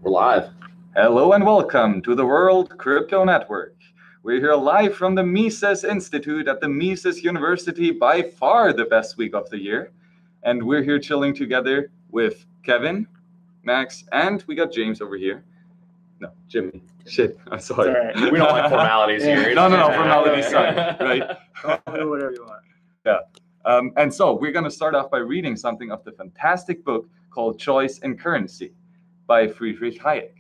We're live. Hello and welcome to the World Crypto Network. We're here live from the Mises Institute at the Mises University, by far the best week of the year. And we're here chilling together with Kevin, Max, and we got James over here. No, Jimmy. Shit, I'm sorry. All right. We don't like formalities here. No, formalities aside, right? Do whatever you want. Yeah. And so we're going to start off by reading something of the fantastic book called Choice in Currency by Friedrich Hayek.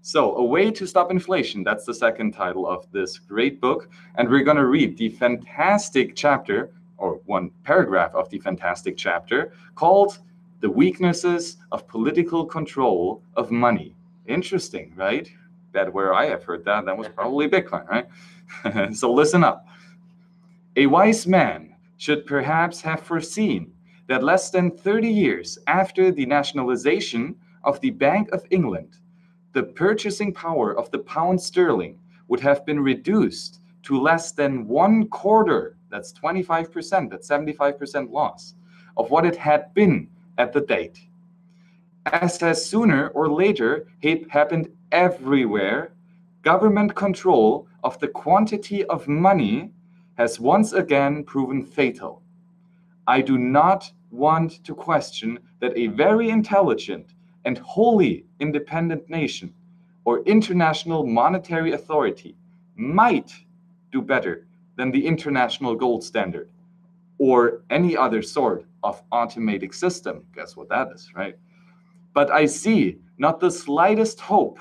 So, A Way to Stop Inflation, that's the second title of this great book. And we're going to read the fantastic chapter, or one paragraph of the fantastic chapter, called The Weaknesses of Political Control of Money. Interesting, right? That where I have heard that was probably Bitcoin, right? So listen up. A wise man should perhaps have foreseen that less than 30 years after the nationalization of the Bank of England, the purchasing power of the pound sterling would have been reduced to less than 1/4, that's 25%, that's 75% loss, of what it had been at the date. As has sooner or later happened everywhere, government control of the quantity of money has once again proven fatal. I do not want to question that a very intelligent and wholly independent nation or international monetary authority might do better than the international gold standard or any other sort of automatic system. Guess what that is, right? But I see not the slightest hope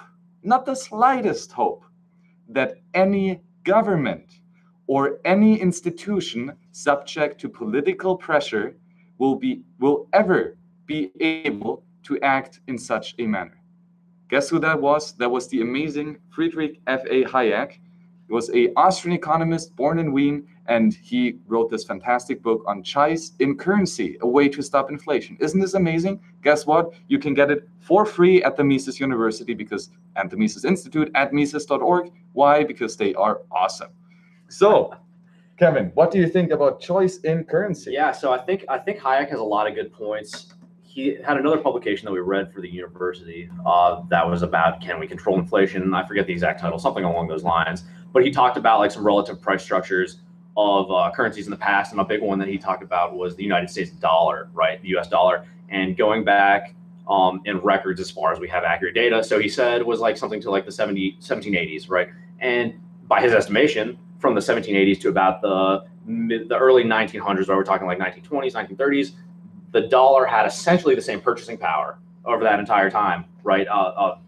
that any government or any institution subject to political pressure will ever be able to act in such a manner. Guess who that was? That was the amazing Friedrich F.A. Hayek. He was an Austrian economist born in Wien, and he wrote this fantastic book on Choice in Currency, A Way to Stop Inflation. Isn't this amazing? Guess what? You can get it for free at the Mises University and the Mises Institute at Mises.org. Why? Because they are awesome. So, Kevin, what do you think about Choice in Currency? Yeah, so I think Hayek has a lot of good points. He had another publication that we read for the university that was about, can we control inflation? I forget the exact title, something along those lines. But he talked about like some relative price structures of currencies in the past, and a big one that he talked about was the United States dollar, right? The US dollar. And going back in records as far as we have accurate data, so he said it was like something to like the 1780s, right? And by his estimation, from the 1780s to about the early 1900s, where we're talking like 1920s, 1930s, the dollar had essentially the same purchasing power over that entire time, right?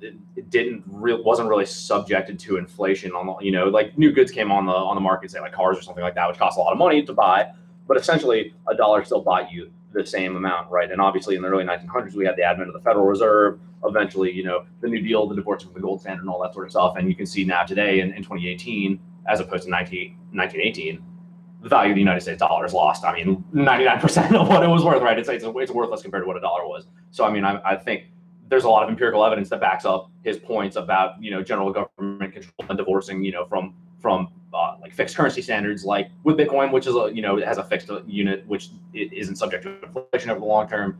It wasn't really subjected to inflation on, like new goods came on the market, say like cars or something like that, which cost a lot of money to buy, but essentially a dollar still bought you the same amount, right? And obviously in the early 1900s, we had the advent of the Federal Reserve, eventually, the New Deal, the divorce from the gold standard and all that sort of stuff. And you can see now today in 2018, as opposed to 1918, the value of the United States dollar is lost. I mean, 99% of what it was worth, right? It's worthless compared to what a dollar was. So, I mean, I think there's a lot of empirical evidence that backs up his points about, general government control and divorcing, from like fixed currency standards, like with Bitcoin, which is it has a fixed unit, which it isn't subject to inflation over the long term.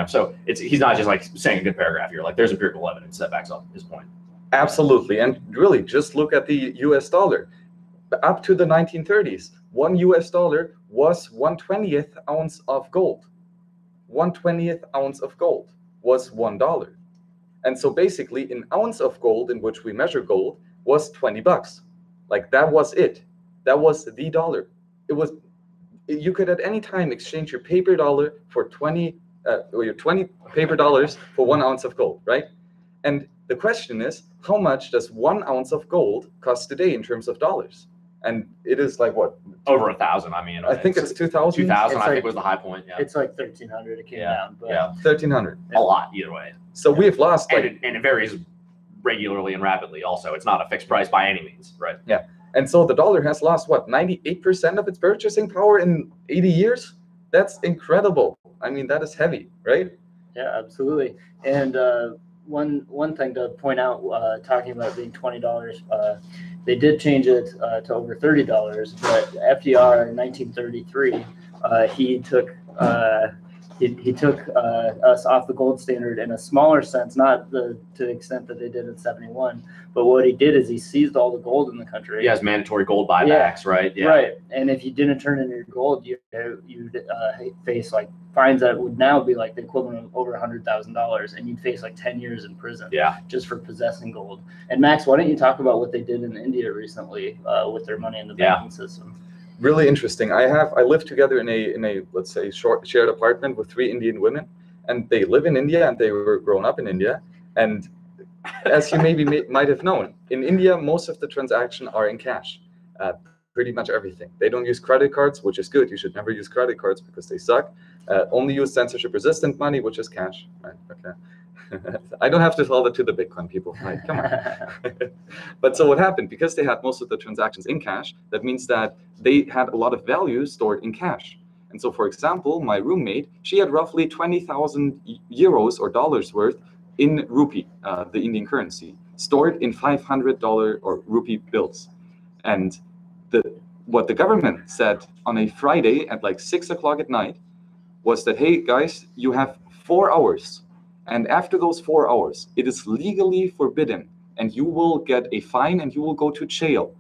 So he's not just like saying a good paragraph here. Like there's empirical evidence that backs up his point. Absolutely, and really, just look at the U.S. dollar. Up to the 1930s, $1 US was 1/20th ounce of gold. 1/20th ounce of gold was $1. And so basically an ounce of gold in which we measure gold was $20. Like that was it. That was the dollar. You could at any time exchange your paper dollar for 20 paper dollars for 1 ounce of gold, right? And the question is, how much does 1 ounce of gold cost today in terms of dollars? And it is like what? Over 1,000. I mean, I think it's 2,000. 2,000, I think was the high point. Yeah. It's like 1,300. It came down. But yeah. 1,300. A lot either way. So we have lost. And it varies regularly and rapidly. Also, it's not a fixed price by any means, right? Yeah. And so the dollar has lost what, 98% of its purchasing power in 80 years? That's incredible. I mean, that is heavy, right? Yeah, absolutely. And one thing to point out, talking about being $20, they did change it to over $30, but FDR in 1933, he took he took us off the gold standard in a smaller sense, not to the extent that they did in 71. But what he did is he seized all the gold in the country. He has mandatory gold buybacks, right? Yeah. Right. And if you didn't turn in your gold, you'd face like fines that would now be like the equivalent of over $100,000, and you'd face like 10 years in prison. Yeah. Just for possessing gold. And Max, why don't you talk about what they did in India recently with their money in the banking system? Really interesting. I live together in a let's say shared apartment with 3 Indian women, and they live in India and they were grown up in India. And as you might have known, in India most of the transactions are in cash, pretty much everything. They don't use credit cards, which is good. You should never use credit cards because they suck. Only use censorship-resistant money, which is cash. Right? Okay. I don't have to tell that to the Bitcoin people, right? Come on. But so what happened? Because they had most of the transactions in cash, that means that they had a lot of value stored in cash. And so, for example, my roommate, she had roughly 20,000 euros or dollars worth in rupee, the Indian currency, stored in $500 or rupee bills. And what the government said on a Friday at like 6 o'clock at night was that, hey, guys, you have 4 hours. And after those 4 hours, it is legally forbidden, and you will get a fine and you will go to jail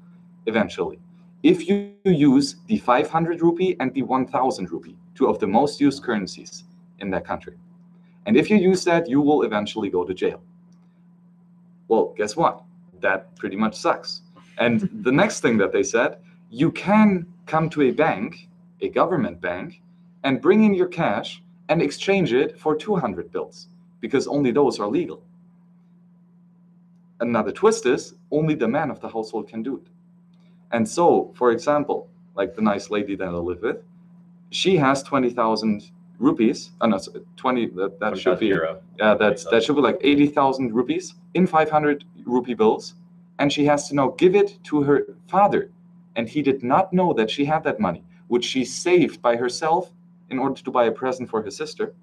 eventually if you use the 500 rupee and the 1,000 rupee, 2 of the most used currencies in that country. And if you use that, you will eventually go to jail. Well, guess what? That pretty much sucks. And the next thing that they said, you can come to a bank, a government bank, and bring in your cash and exchange it for 200 bills. Because only those are legal. Another twist is only the man of the household can do it. And so, for example, like the nice lady that I live with, she has 20,000 rupees. No, 20. That should be euro. that should be like 80,000 rupees in 500 rupee bills, and she has to now give it to her father, and he did not know that she had that money, which she saved by herself in order to buy a present for his sister,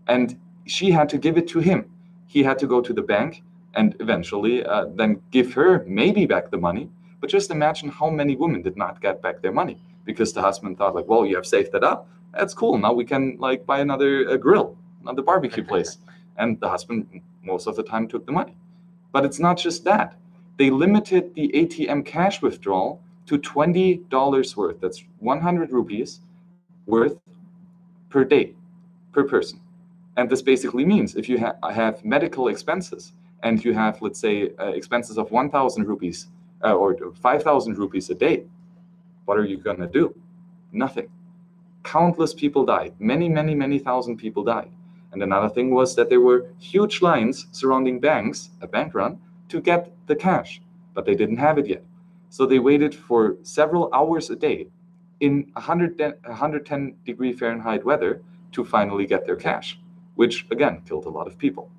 and she had to give it to him. He had to go to the bank and eventually then give her maybe back the money. But just imagine how many women did not get back their money because the husband thought like, well, you have saved that up. That's cool. Now we can like buy another grill, another barbecue place. And the husband most of the time took the money. But it's not just that. They limited the ATM cash withdrawal to $20 worth. That's 100 rupees worth per day, per person. And this basically means if you have medical expenses and you have, let's say, expenses of 1,000 rupees or 5,000 rupees a day, what are you going to do? Nothing. Countless people died. Many, many, many thousand people died. And another thing was that there were huge lines surrounding banks, a bank run, to get the cash, but they didn't have it yet. So they waited for several hours a day in 110 degree Fahrenheit weather to finally get their cash, which again killed a lot of people.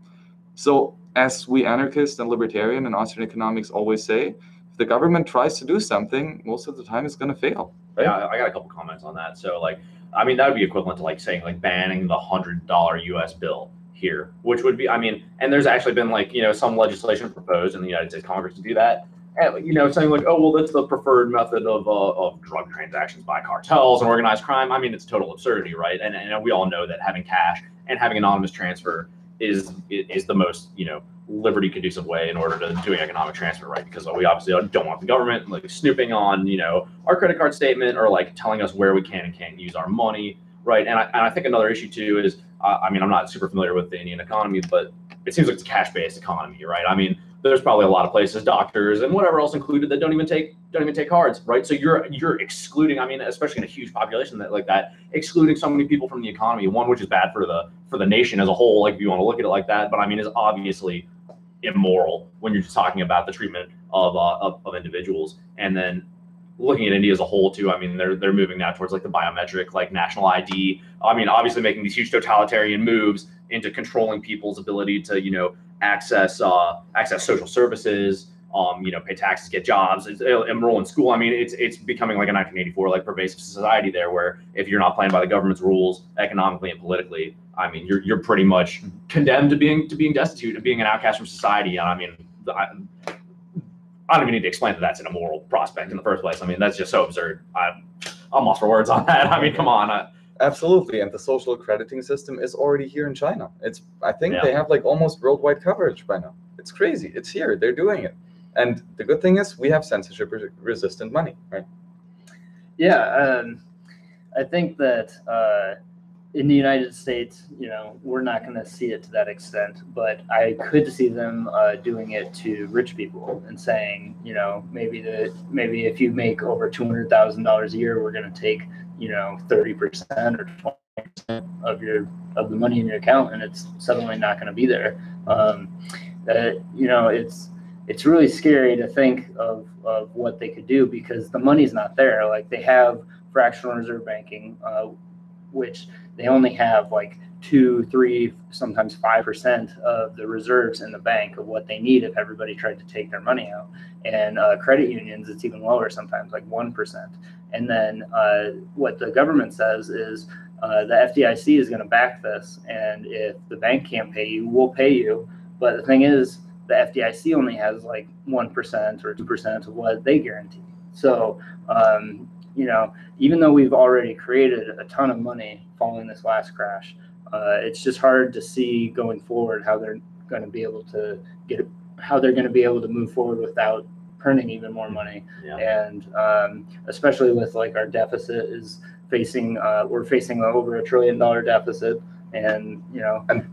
So as we anarchists and libertarian and Austrian economics always say, if the government tries to do something, most of the time it's going to fail. Right? Yeah, I got a couple comments on that. So like, I mean, that would be equivalent to like saying like banning the $100 US bill here, which would be, I mean, and there's actually been like, you know, some legislation proposed in the United States Congress to do that. And, you know, saying like, oh, well, that's the preferred method of drug transactions by cartels and organized crime. I mean, it's total absurdity, right? And we all know that having cash and having anonymous transfer is the most, you know, liberty conducive way in order to doing economic transfer, right? Because we obviously don't want the government like snooping on, you know, our credit card statement or like telling us where we can and can't use our money, right? And I think another issue too is, I mean, I'm not super familiar with the Indian economy, but it seems like it's a cash-based economy, right? I mean, there's probably a lot of places, doctors and whatever else included, that don't even take cards, right? So you're excluding, I mean, especially in a huge population like that, excluding so many people from the economy. One, which is bad for the nation as a whole, like if you want to look at it like that, but I mean, is obviously immoral when you're just talking about the treatment of individuals. And then looking at India as a whole too, I mean, they're moving now towards like the biometric, like national ID. I mean, obviously making these huge totalitarian moves into controlling people's ability to, you know, access social services, you know, pay taxes, get jobs, enroll in school. I mean, it's becoming like a 1984 like pervasive society there, where if you're not playing by the government's rules economically and politically, I mean, you're pretty much condemned to being destitute, to being an outcast from society. And I mean, I don't even need to explain that that's an immoral prospect in the first place. I mean, that's just so absurd. I'm lost for words on that. I mean, come on. Absolutely, and the social crediting system is already here in China. I think Yeah. they have like almost worldwide coverage by now. It's crazy. It's here. They're doing it. And the good thing is we have censorship-resistant money, right? Yeah, I think that in the United States, we're not going to see it to that extent, but I could see them doing it to rich people and saying, maybe if you make over $200,000 a year, we're going to take 30% or 20% of the money in your account, and it's suddenly not going to be there. It's really scary to think of what they could do because the money's not there. Like they have fractional reserve banking, which they only have like 2, 3, sometimes 5% of the reserves in the bank of what they need if everybody tried to take their money out. And credit unions, it's even lower sometimes, like 1%. And then what the government says is the FDIC is going to back this, and if the bank can't pay you, we'll pay you. But the thing is, the FDIC only has like 1% or 2% of what they guarantee. So, even though we've already created a ton of money following this last crash, it's just hard to see going forward how they're going to be able to move forward without printing even more money. Yeah. And especially with like our deficit is facing, we're facing over $1 trillion deficit. And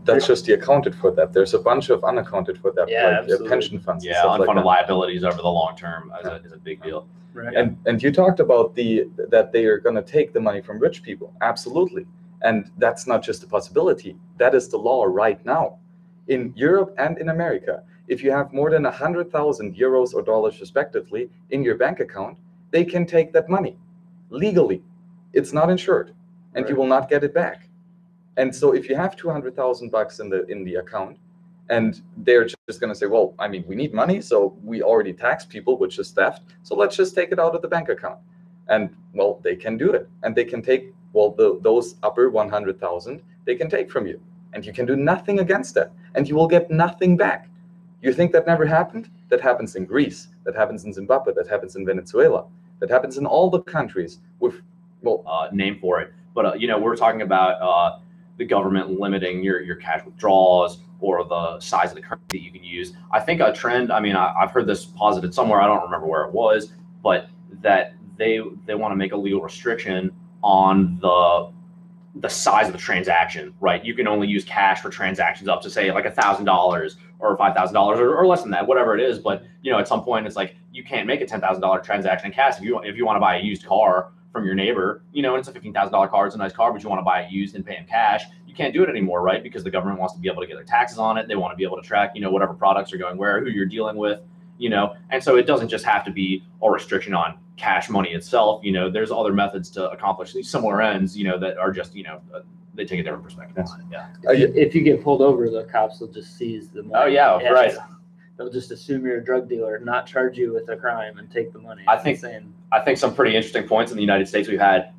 that's just the accounted for that. There's a bunch of unaccounted for that, like pension funds. Yeah, unfunded liabilities over the long term is a big deal. Right. And you talked about that they are going to take the money from rich people. Absolutely. And that's not just a possibility. That is the law right now. In Europe and in America, if you have more than 100,000 euros or dollars respectively in your bank account, they can take that money legally. It's not insured, and you will not get it back. And so if you have 200,000 bucks in the account, and they're just going to say, well, I mean, we need money, so we already tax people, which is theft, so let's just take it out of the bank account. And well, they can do it, and they can take those upper 100,000 they can take from you, and you can do nothing against that, and you will get nothing back. You think that never happened? That happens in Greece, that happens in Zimbabwe, that happens in Venezuela, that happens in all the countries with name for it. But we're talking about the government limiting your cash withdrawals or the size of the currency that you can use. I think a trend, I've heard this posited somewhere, I don't remember where it was, but that they want to make a legal restriction on the size of the transaction, right? You can only use cash for transactions up to say like $1,000 or $5,000 or less than that, whatever it is. But at some point it's like you can't make a $10,000 transaction in cash if you want to buy a used car from your neighbor, and it's a $15,000 car, it's a nice car, but you want to buy it used and pay him cash. You can't do it anymore, right? Because the government wants to be able to get their taxes on it. They want to be able to track, whatever products are going where, who you're dealing with, and so it doesn't just have to be a restriction on cash money itself. There's other methods to accomplish these similar ends, that are just, they take a different perspective on it. Yeah. If you get pulled over, the cops will just seize the money. Oh yeah, right. They'll just assume you're a drug dealer, not charge you with a crime, and take the money. I think some pretty interesting points in the United States. We've had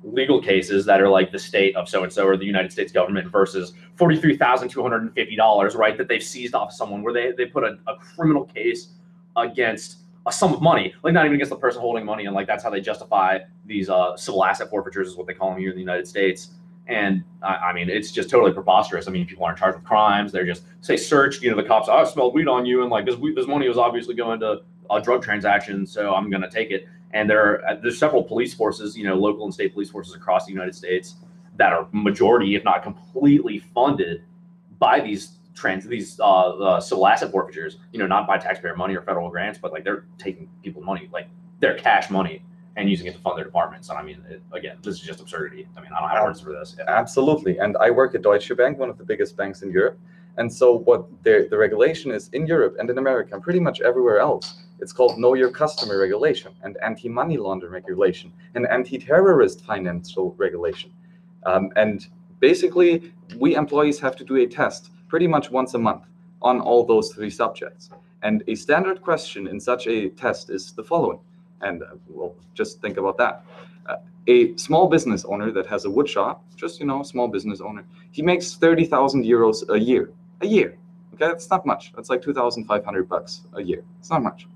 legal cases that are like the state of so-and-so or the United States government versus $43,250, right, that they've seized off someone, where they put a criminal case against a sum of money, like not even against the person holding money. And like, that's how they justify these civil asset forfeitures is what they call them here in the United States. And it's just totally preposterous. People aren't charged with crimes. They're just searched, the cops, I smelled weed on you. And like this money was obviously going to a drug transaction. So I'm going to take it. And there's several police forces, local and state police forces across the United States that are majority, if not completely funded by these civil asset forfeitures, not by taxpayer money or federal grants, but like they're taking people's money, like their cash money, and using it to fund their departments. And again, this is just absurdity. I don't have words for this. Yeah. Absolutely. And I work at Deutsche Bank, one of the biggest banks in Europe. And so what the regulation is in Europe and in America and pretty much everywhere else, it's called Know Your Customer regulation and anti-money laundering regulation and anti-terrorist financial regulation. And basically, we employees have to do a test pretty much once a month on all those 3 subjects. And a standard question in such a test is the following. And we'll just think about that. A small business owner that has a wood shop, just, small business owner, he makes 30,000 euros a year. Okay, that's not much. That's like 2,500 bucks a year. It's not much,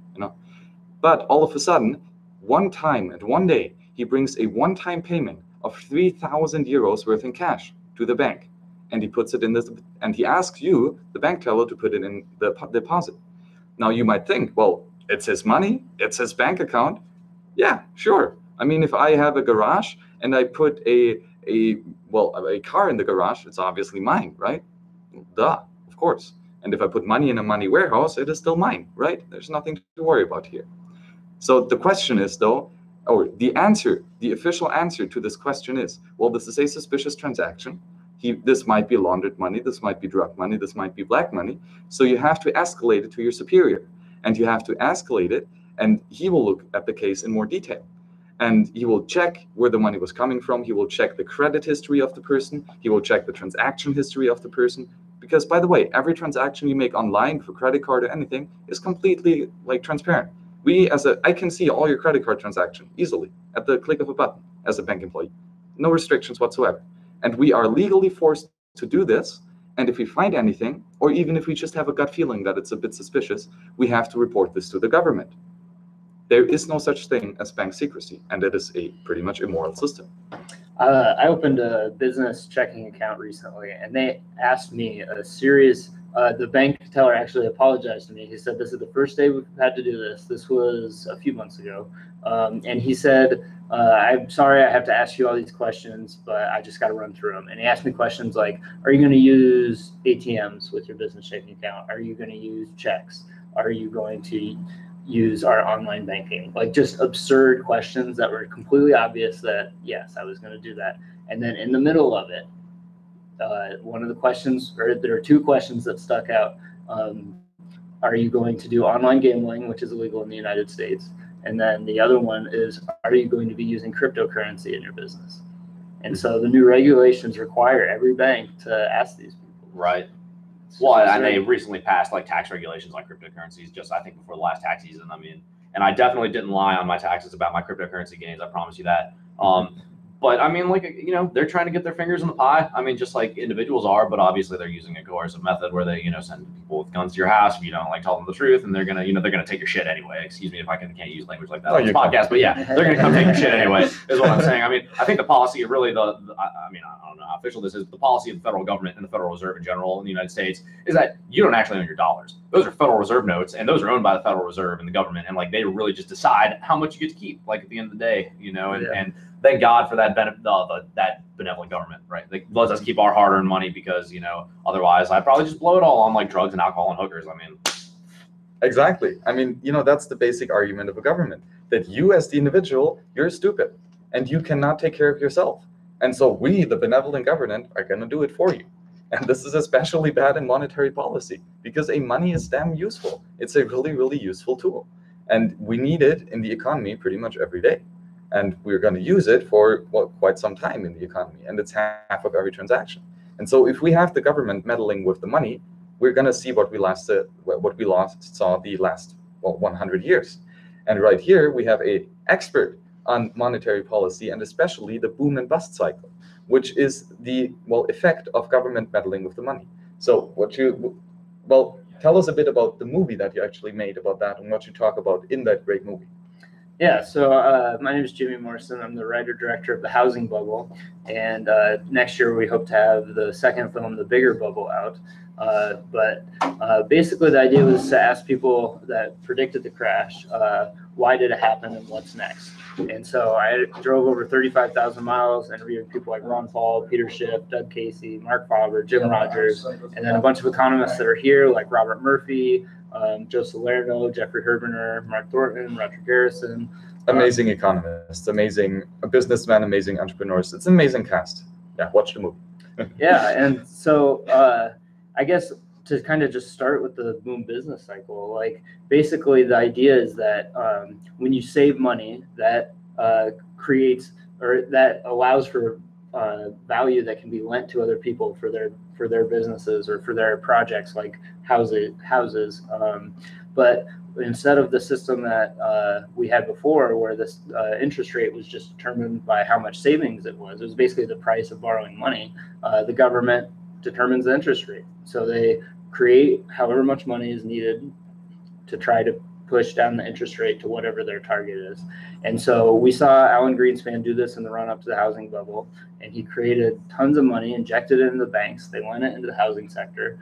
But all of a sudden, one time and one day, he brings a one-time payment of 3,000 euros worth in cash to the bank. And he puts it in this, and he asks you, the bank teller, to put it in the deposit. Now you might think, well, it's his money, it's his bank account. Yeah, sure. I mean, if I have a garage and I put a car in the garage, it's obviously mine, right? Duh, of course. And if I put money in a money warehouse, it is still mine, right? There's nothing to worry about here. So the question is, though, or the official answer to this question is, well, this is a suspicious transaction. This might be laundered money, this might be drug money, this might be black money. So you have to escalate it to your superior. And you have to escalate it, and he will look at the case in more detail. And he will check where the money was coming from. He will check the credit history of the person. He will check the transaction history of the person. Because, by the way, every transaction you make online for credit card or anything is completely transparent. I can see all your credit card transaction easily at the click of a button as a bank employee. No restrictions whatsoever. And we are legally forced to do this. And if we find anything, or even if we just have a gut feeling that it's a bit suspicious, we have to report this to the government. There is no such thing as bank secrecy, and it is a pretty much immoral system. I opened a business checking account recently, and they asked me a serious, the bank teller actually apologized to me. He said, this is the first day we've had to do this. This was a few months ago. And he said, I'm sorry I have to ask you all these questions, but I just got to run through them. And he asked me questions like, are you going to use ATMs with your business checking account? Are you going to use checks? Are you going to use our online banking? Like just absurd questions that were completely obvious that, yes, I was going to do that. And then in the middle of it, one of the questions, or there are two questions that stuck out. Are you going to do online gambling, which is illegal in the United States? And then the other one is, are you going to be using cryptocurrency in your business? And so the new regulations require every bank to ask these people. Right. Well, and they recently passed tax regulations on cryptocurrencies just, I think, before the last tax season. I mean, and I definitely didn't lie on my taxes about my cryptocurrency gains. I promise you that. But I mean, they're trying to get their fingers in the pie. I mean, just like individuals are, but obviously they're using a coercive method where they, send people with guns to your house if you don't tell them the truth, and they're gonna, they're gonna take your shit anyway. Excuse me if I can't use language like that on this podcast, but yeah, they're gonna come take your shit anyway. Is what I'm saying. I mean, I think the policy of really I don't know how official this is. But the policy of the federal government and the Federal Reserve in general in the United States is that you don't actually own your dollars. Those are Federal Reserve notes, and those are owned by the Federal Reserve and the government, and they really just decide how much you get to keep. At the end of the day, and thank God for that that benevolent government, right? They let us keep our hard-earned money because, otherwise I'd probably just blow it all on drugs and alcohol and hookers. I mean, exactly. I mean, that's the basic argument of a government, that you as the individual, you're stupid and you cannot take care of yourself. And so we, the benevolent government, are going to do it for you. And this is especially bad in monetary policy because money is damn useful. It's a really, really useful tool. And we need it in the economy pretty much every day. And we're going to use it for quite some time in the economy, and it's half of every transaction. And so, if we have the government meddling with the money, we're going to see what we saw the last 100 years. And right here, we have an expert on monetary policy, and especially the boom and bust cycle, which is the effect of government meddling with the money. So, tell us a bit about the movie that you actually made about that, and what you talk about in that great movie. Yeah, so my name is Jimmy Morisson. I'm the writer-director of The Housing Bubble, and next year we hope to have the second film, The Bigger Bubble, out. But basically the idea was to ask people that predicted the crash, why did it happen and what's next? And so I drove over 35,000 miles and interviewed people like Ron Paul, Peter Schiff, Doug Casey, Mark Faber, Jim Rogers, and then a bunch of economists that are here like Robert Murphy, Joe Salerno, Jeffrey Herbener, Mark Thornton, Roger Garrison. Amazing economists, amazing businessmen, amazing entrepreneurs. It's an amazing cast. Yeah, watch the movie. Yeah, and so I guess to kind of just start with the boom business cycle, basically the idea is that when you save money, that creates, or that allows for value that can be lent to other people for their businesses or for their projects like houses. But instead of the system that we had before, where this interest rate was just determined by how much savings it was basically the price of borrowing money. The government determines the interest rate. So they create however much money is needed to try to push down the interest rate to whatever their target is. And so we saw Alan Greenspan do this in the run up to the housing bubble, and he created tons of money, injected it into the banks. They went into the housing sector,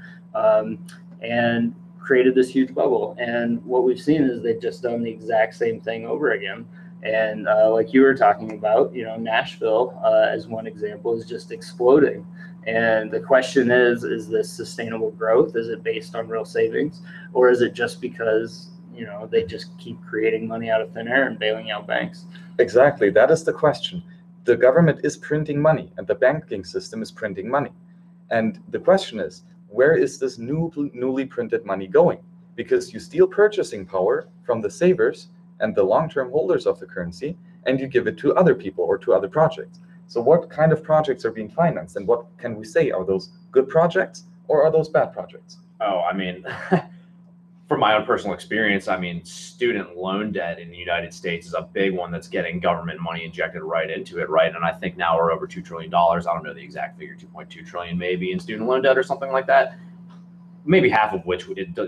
and created this huge bubble. And what we've seen is they've just done the exact same thing over again. And like you were talking about, Nashville, as one example, is just exploding. And the question is this sustainable growth? Is it based on real savings? Or is it just because, they just keep creating money out of thin air and bailing out banks? Exactly. That is the question. The government is printing money and the banking system is printing money. And the question is, where is this newly printed money going? Because you steal purchasing power from the savers and the long-term holders of the currency, and you give it to other people or to other projects. So what kind of projects are being financed, and what can we say? Are those good projects or are those bad projects? Oh, I mean, from my own personal experience, student loan debt in the United States is a big one that's getting government money injected right into it, right? And I think now we're over $2 trillion. I don't know the exact figure, 2.2 trillion maybe in student loan debt or something like that. Maybe half of which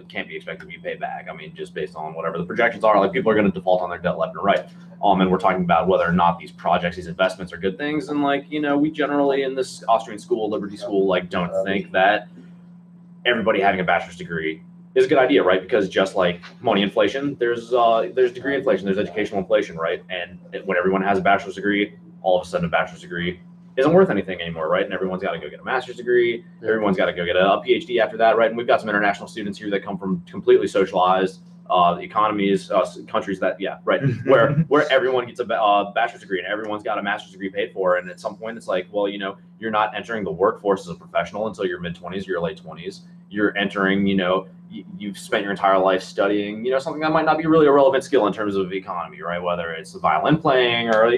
can't be expected to be paid back. Just based on whatever the projections are, like people are going to default on their debt left and right. And we're talking about whether or not these projects, these investments are good things. And we generally in this Austrian school, Liberty School, don't think that everybody having a bachelor's degree is a good idea, right? Because just like money inflation, there's degree inflation, there's educational inflation, right? And when everyone has a bachelor's degree, all of a sudden a bachelor's degree isn't worth anything anymore, right? And everyone's got to go get a master's degree. Everyone's got to go get a PhD after that, right? And we've got some international students here that come from completely socialized economies, countries that, where everyone gets a bachelor's degree and everyone's got a master's degree paid for. And at some point, it's like, well, you're not entering the workforce as a professional until your mid-20s or your late 20s. You're entering, you've spent your entire life studying, something that might not be really a relevant skill in terms of economy, right? Whether it's violin playing or,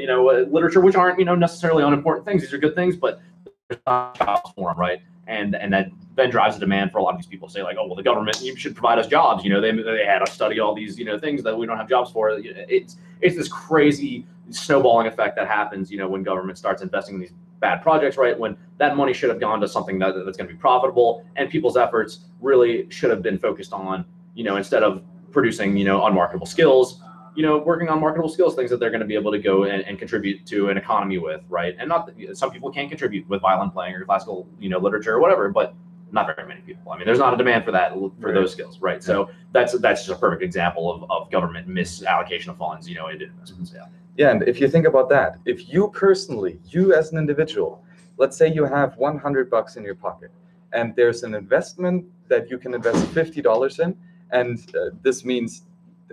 literature, which aren't, necessarily unimportant things. These are good things, but there's not jobs for them, right? And that then drives the demand for a lot of these people to say, like, oh, well, the government, you should provide us jobs. They had us study all these, things that we don't have jobs for. It's this crazy snowballing effect that happens, when government starts investing in these bad projects, right? When that money should have gone to something that's going to be profitable, and people's efforts really should have been focused on, instead of producing, unmarketable skills, working on marketable skills, things that they're going to be able to go and contribute to an economy with, right? And not that some people can't contribute with violin playing or classical, literature or whatever, but not very many people. There's not a demand for that, for those skills, right? Yeah. So that's just a perfect example of government misallocation of funds, into investments. Yeah. Yeah, and if you think about that, if you personally, you as an individual, let's say you have $100 in your pocket, and there's an investment that you can invest $50 in, and this means,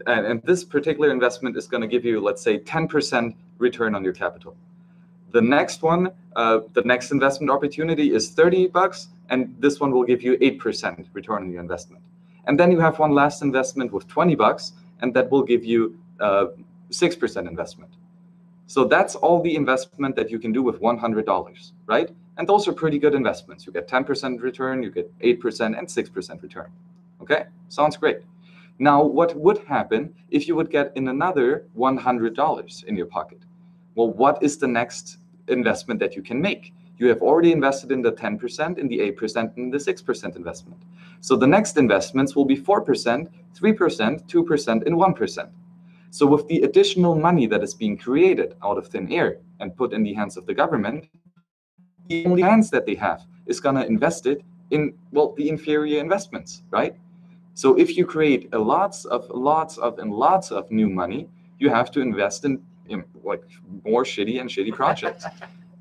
and this particular investment is going to give you, let's say, 10% return on your capital. The next one, the next investment opportunity is $30, and this one will give you 8% return on your investment. And then you have one last investment with $20, and that will give you 6% investment. So that's all the investment that you can do with $100, right? And those are pretty good investments. You get 10% return, you get 8% and 6% return. Okay, sounds great. Now, what would happen if you would get in another $100 in your pocket? Well, what is the next investment that you can make? You have already invested in the 10%, in the 8%, and the 6% investment. So the next investments will be 4%, 3%, 2%, and 1%. So with the additional money that is being created out of thin air and put in the hands of the government, the only chance that they have is going to invest it in, well, the inferior investments, right? So if you create lots of new money, you have to invest in like more shitty projects.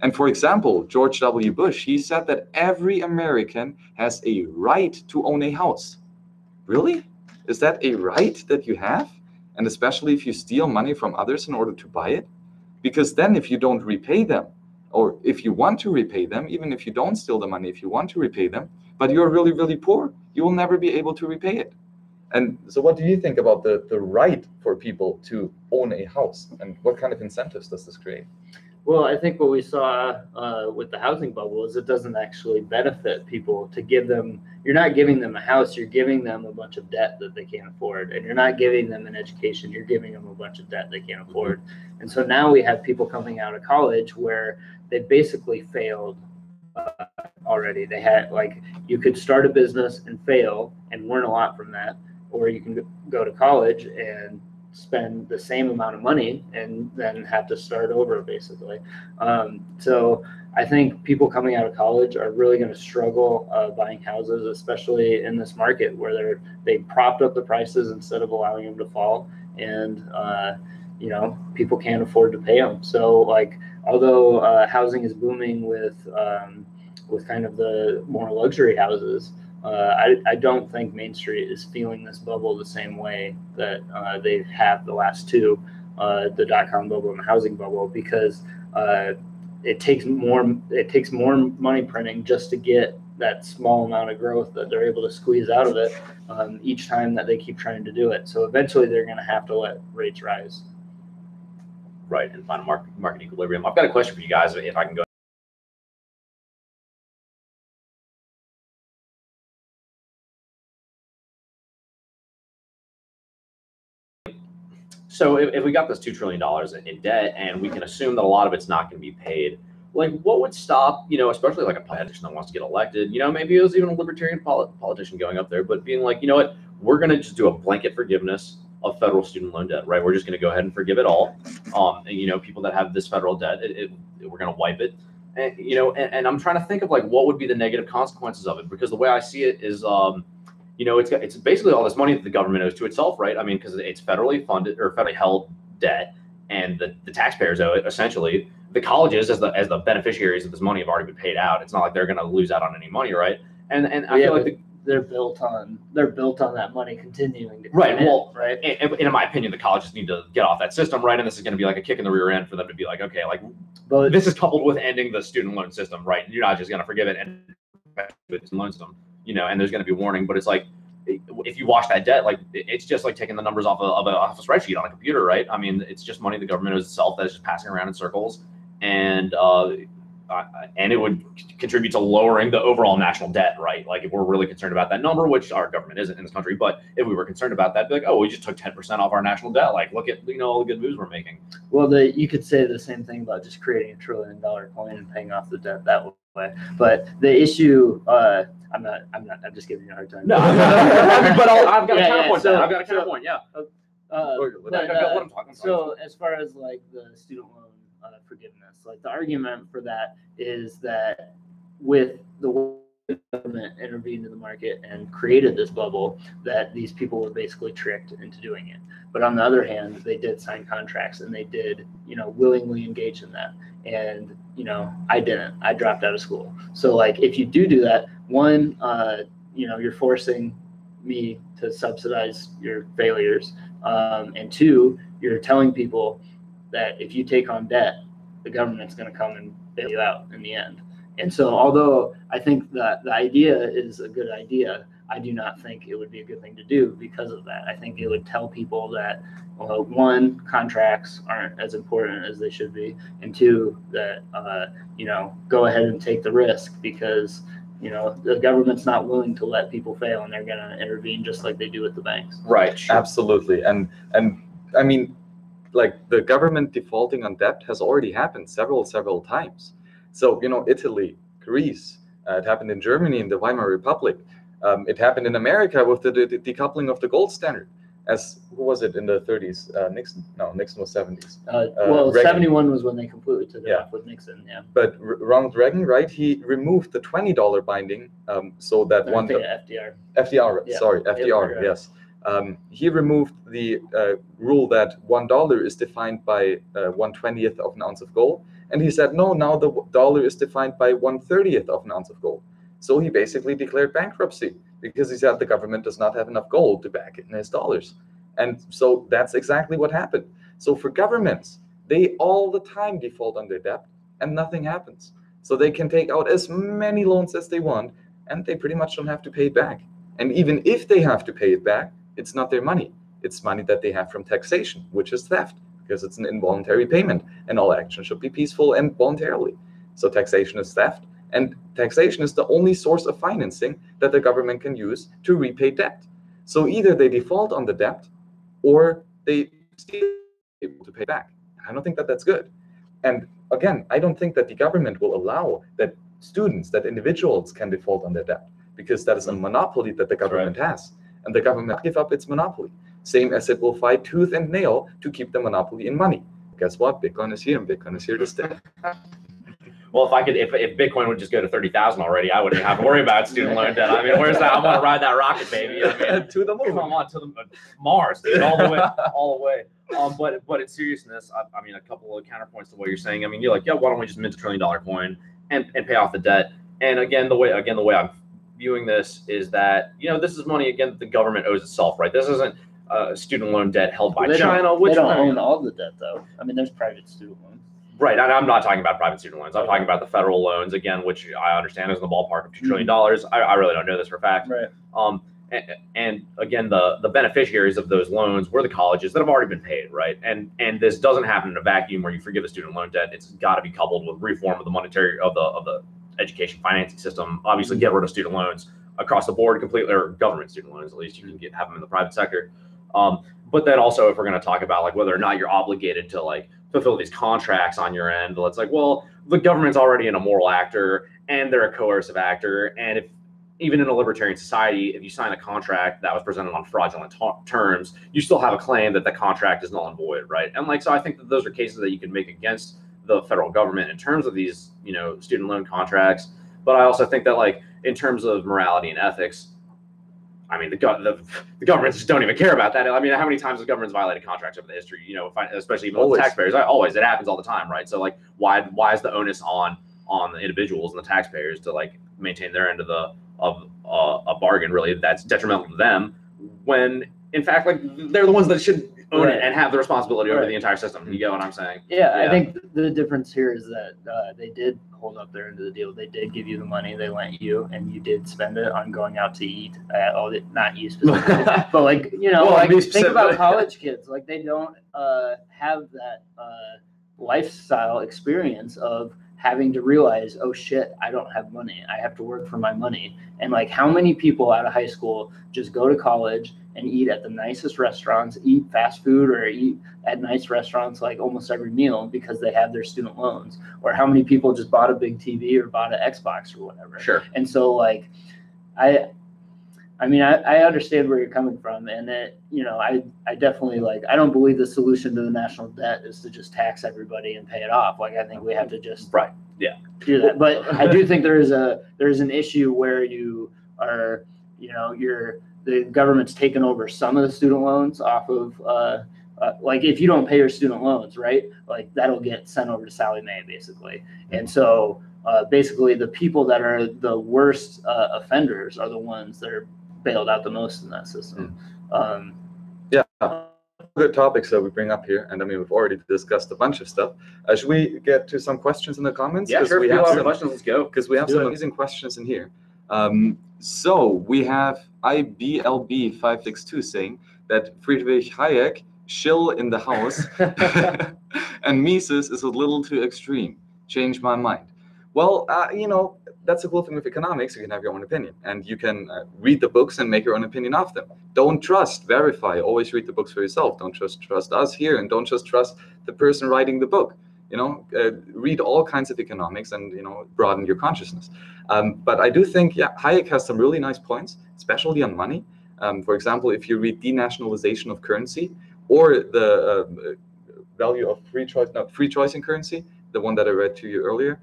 And for example, George W. Bush, he said that every American has a right to own a house. Really? Is that a right that you have? And especially if you steal money from others in order to buy it? Because then if you don't repay them, or if you want to repay them, even if you don't steal the money, if you want to repay them, but you're really, really poor, you will never be able to repay it. And so what do you think about the right for people to own a house? And what kind of incentives does this create? Well, I think what we saw with the housing bubble is it doesn't actually benefit people to give them, you're not giving them a house, you're giving them a bunch of debt that they can't afford. And you're not giving them an education, you're giving them a bunch of debt they can't afford. And so now we have people coming out of college where they basically failed already. They had, like, you could start a business and fail and learn a lot from that. or you can go to college and spend the same amount of money and then have to start over, basically. So I think people coming out of college are really going to struggle buying houses, especially in this market where they propped up the prices instead of allowing them to fall, and people can't afford to pay them. So like, although housing is booming with kind of the more luxury houses, I don't think Main Street is feeling this bubble the same way that they have the last two, the dot-com bubble and the housing bubble, because it takes more money printing just to get that small amount of growth that they're able to squeeze out of it each time that they keep trying to do it. So eventually they're going to have to let rates rise. Right, and find a market equilibrium. I've got a question for you guys, if I can go. So if we got this $2 trillion in debt, and we can assume that a lot of it's not going to be paid, like, what would stop, especially like a politician that wants to get elected, maybe it was even a libertarian politician going up there, but being like, you know what, we're going to just do a blanket forgiveness of federal student loan debt, right? We're just going to go ahead and forgive it all. And, people that have this federal debt, we're going to wipe it. And, and I'm trying to think of like, what would be the negative consequences of it? Because the way I see it is, it's basically all this money that the government owes to itself, right? I mean, because it's federally funded or federally held debt, and the taxpayers owe it. Essentially, the colleges, as the beneficiaries of this money, have already been paid out. It's not like they're going to lose out on any money, right? And I feel like they're built on that money continuing to come right. Well, in, right. And in my opinion, the colleges need to get off that system, right? And this is going to be like a kick in the rear end for them to be like, okay, like, but this is coupled with ending the student loan system, right? You're not just going to forgive it and with the loan system, and there's going to be warning. But it's like, if you wash that debt, like, it's just like taking the numbers off a spreadsheet on a computer, right? I mean, it's just money the government owes itself that is just passing around in circles, and it would contribute to lowering the overall national debt, right? Like, if we're really concerned about that number, which our government isn't in this country, but if we were concerned about that, be like, oh, we just took 10% off our national debt. Like, look at all the good moves we're making. Well, you could say the same thing about just creating $1 trillion coin and paying off the debt that way. But the issue, I'm just giving you a hard time. No, but I've got a counterpoint. I've got a counterpoint. Yeah. So as far as like the student loan forgiveness, like, the argument for that is that with the government intervened in the market and created this bubble, that these people were basically tricked into doing it. But on the other hand, they did sign contracts, and they did, willingly engage in that. And, I didn't. I dropped out of school. So like, if you do that, one, you're forcing me to subsidize your failures. And two, you're telling people that if you take on debt, the government's going to come and bail you out in the end. And so, although I think that the idea is a good idea, I do not think it would be a good thing to do because of that. I think it would tell people that, well, one, contracts aren't as important as they should be, and two, that go ahead and take the risk, because the government's not willing to let people fail, and they're going to intervene just like they do with the banks. Right. Sure. Absolutely. And I mean, like, the government defaulting on debt has already happened several times. So, Italy, Greece, it happened in Germany in the Weimar Republic. It happened in America with the decoupling of the gold standard. Who was it in the 30s? Nixon? No, Nixon was 70s. Well, Reagan. 71 was when they completely took it off with Nixon. Yeah. But Ronald Reagan, right? He removed the $20 binding, so that FDR. FDR. Yeah. Sorry, FDR. Yes. He removed the rule that $1 is defined by 1/20th of an ounce of gold, and he said, no, now the dollar is defined by 1/30th of an ounce of gold. So he basically declared bankruptcy, because he said the government does not have enough gold to back it in his dollars. And so that's exactly what happened. So for governments, they all the time default on their debt, and nothing happens. So they can take out as many loans as they want, and they pretty much don't have to pay it back. And even if they have to pay it back, it's not their money. It's money that they have from taxation, which is theft, because it's an involuntary payment, and all action should be peaceful and voluntarily. So taxation is theft, and taxation is the only source of financing that the government can use to repay debt. So either they default on the debt, or they still able to pay back. I don't think that that's good. And again, I don't think that the government will allow that students, that individuals can default on their debt, because that is a monopoly that the government has. and the government give up its monopoly. Same as it will fight tooth and nail to keep the monopoly in money. Guess what? Bitcoin is here, and Bitcoin is here to stay. Well, if Bitcoin would just go to 30,000 already, I wouldn't even have to worry about student loan debt. I mean, where's that? I want to ride that rocket, baby. I mean, to the moon. Come on, to the Mars, dude, all the way, all the way. But in seriousness, I mean, a couple of counterpoints to what you're saying. I mean, you're like, yeah, why don't we just mint $1 trillion coin and pay off the debt? And again, the way I'm viewing this is that, you know, this is money again that the government owes itself, right? This isn't student loan debt held by China. They don't own all the debt, though. I mean, there's private student loans. Right, and I'm not talking about private student loans. I'm talking about the federal loans, again, which I understand is in the ballpark of $2 trillion. I really don't know this for a fact. Right. And again, the beneficiaries of those loans were the colleges that have already been paid, right? And this doesn't happen in a vacuum where you forgive a student loan debt. It's got to be coupled with reform of the monetary of the education financing system. Obviously, get rid of student loans across the board completely, or government student loans. At least you can have them in the private sector. But then also, if we're going to talk about like whether or not you're obligated to like fulfill these contracts on your end, it's like, well, the government's already an immoral actor and they're a coercive actor. And if even in a libertarian society, if you sign a contract that was presented on fraudulent terms, you still have a claim that the contract is null and void, right? And like, so I think that those are cases that you can make against the federal government in terms of these, you know, student loan contracts. But I also think that like in terms of morality and ethics, I mean, the governments just don't even care about that. I mean, how many times have governments violated contracts over the history? You know, especially even with taxpayers. Always, it happens all the time, right? So, like, why is the onus on the individuals and the taxpayers to like maintain their end of a bargain really that's detrimental to them, when in fact, like, they're the ones that should own it and have the responsibility over the entire system. You get what I'm saying? Yeah, I think the difference here is that they did hold up their end of the deal. They did give you the money, they lent you, and you did spend it on going out to eat. Not you specifically, but like, you know, like think about college kids. Like they don't have that lifestyle experience of having to realize, oh shit, I don't have money. I have to work for my money. And like, how many people out of high school just go to college and eat at the nicest restaurants, eat fast food or eat at nice restaurants like almost every meal because they have their student loans? Or how many people just bought a big TV or bought an Xbox or whatever? Sure. And so like, I mean, I understand where you're coming from, and that, you know, I definitely like, I don't believe the solution to the national debt is to just tax everybody and pay it off. Like, I think we have to just do that. But I do think there's an issue where you are, you know, the government's taken over some of the student loans off of, like if you don't pay your student loans, right, like that'll get sent over to Sally Mae basically. And so basically the people that are the worst offenders are the ones that are bailed out the most in that system. Yeah, good topics that we bring up here, and I mean we've already discussed a bunch of stuff. Should we get to some questions in the comments? Yeah, sure. We have some questions. Let's go, because we have some amazing questions in here. So we have IBLB562 saying that Friedrich Hayek shill in the house and Mises is a little too extreme. Change my mind. Well, you know, that's the cool thing with economics. You can have your own opinion, and you can read the books and make your own opinion of them. Don't trust, verify. Always read the books for yourself. Don't just trust us here, and don't just trust the person writing the book. You know, read all kinds of economics and, you know, broaden your consciousness. But I do think, yeah, Hayek has some really nice points, especially on money. For example, if you read Denationalization of Currency or the value of free choice in currency, the one that I read to you earlier,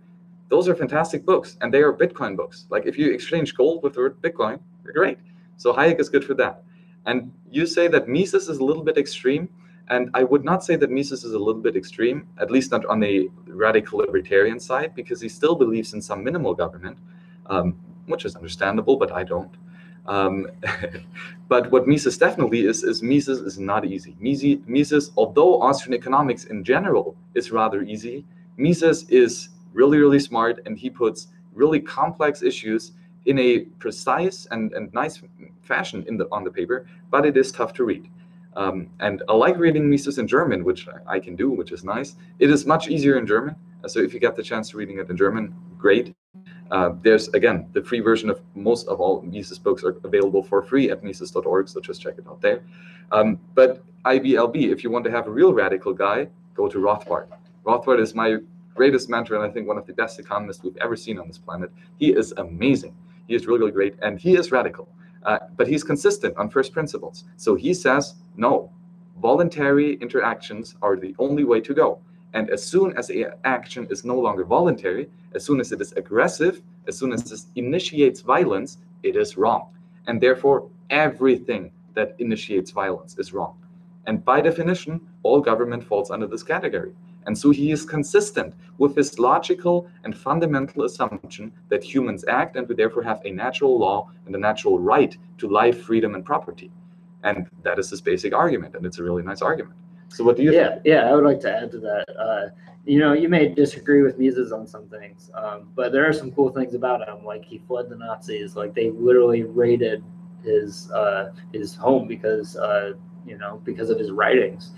those are fantastic books, and they are Bitcoin books. Like if you exchange gold with the word Bitcoin, they're great. So Hayek is good for that. And you say that Mises is a little bit extreme, and I would not say that Mises is a little bit extreme, at least not on the radical libertarian side, because he still believes in some minimal government, which is understandable, but I don't. But what Mises definitely is Mises is not easy. Mises, although Austrian economics in general is rather easy, Mises is really, really smart, and he puts really complex issues in a precise and nice fashion on the paper, but it is tough to read. And I like reading Mises in German, which I can do, which is nice. It is much easier in German, so if you get the chance to reading it in German, great. There's, again, the free version of most of all Mises books are available for free at Mises.org, so just check it out there. But IBLB, if you want to have a real radical guy, go to Rothbard. Rothbard is my greatest mentor, and I think one of the best economists we've ever seen on this planet. He is amazing. He is really, really great, and he is radical. But he's consistent on first principles. So he says, no, voluntary interactions are the only way to go. And as soon as the action is no longer voluntary, as soon as it is aggressive, as soon as it initiates violence, it is wrong. And therefore, everything that initiates violence is wrong. And by definition, all government falls under this category. And so he is consistent with his logical and fundamental assumption that humans act and we therefore have a natural law and a natural right to life, freedom, and property. And that is his basic argument, and it's a really nice argument. So what do you think? Yeah, I would like to add to that. You may disagree with Mises on some things, but there are some cool things about him. Like he fled the Nazis. Like they literally raided his home because because of his writings.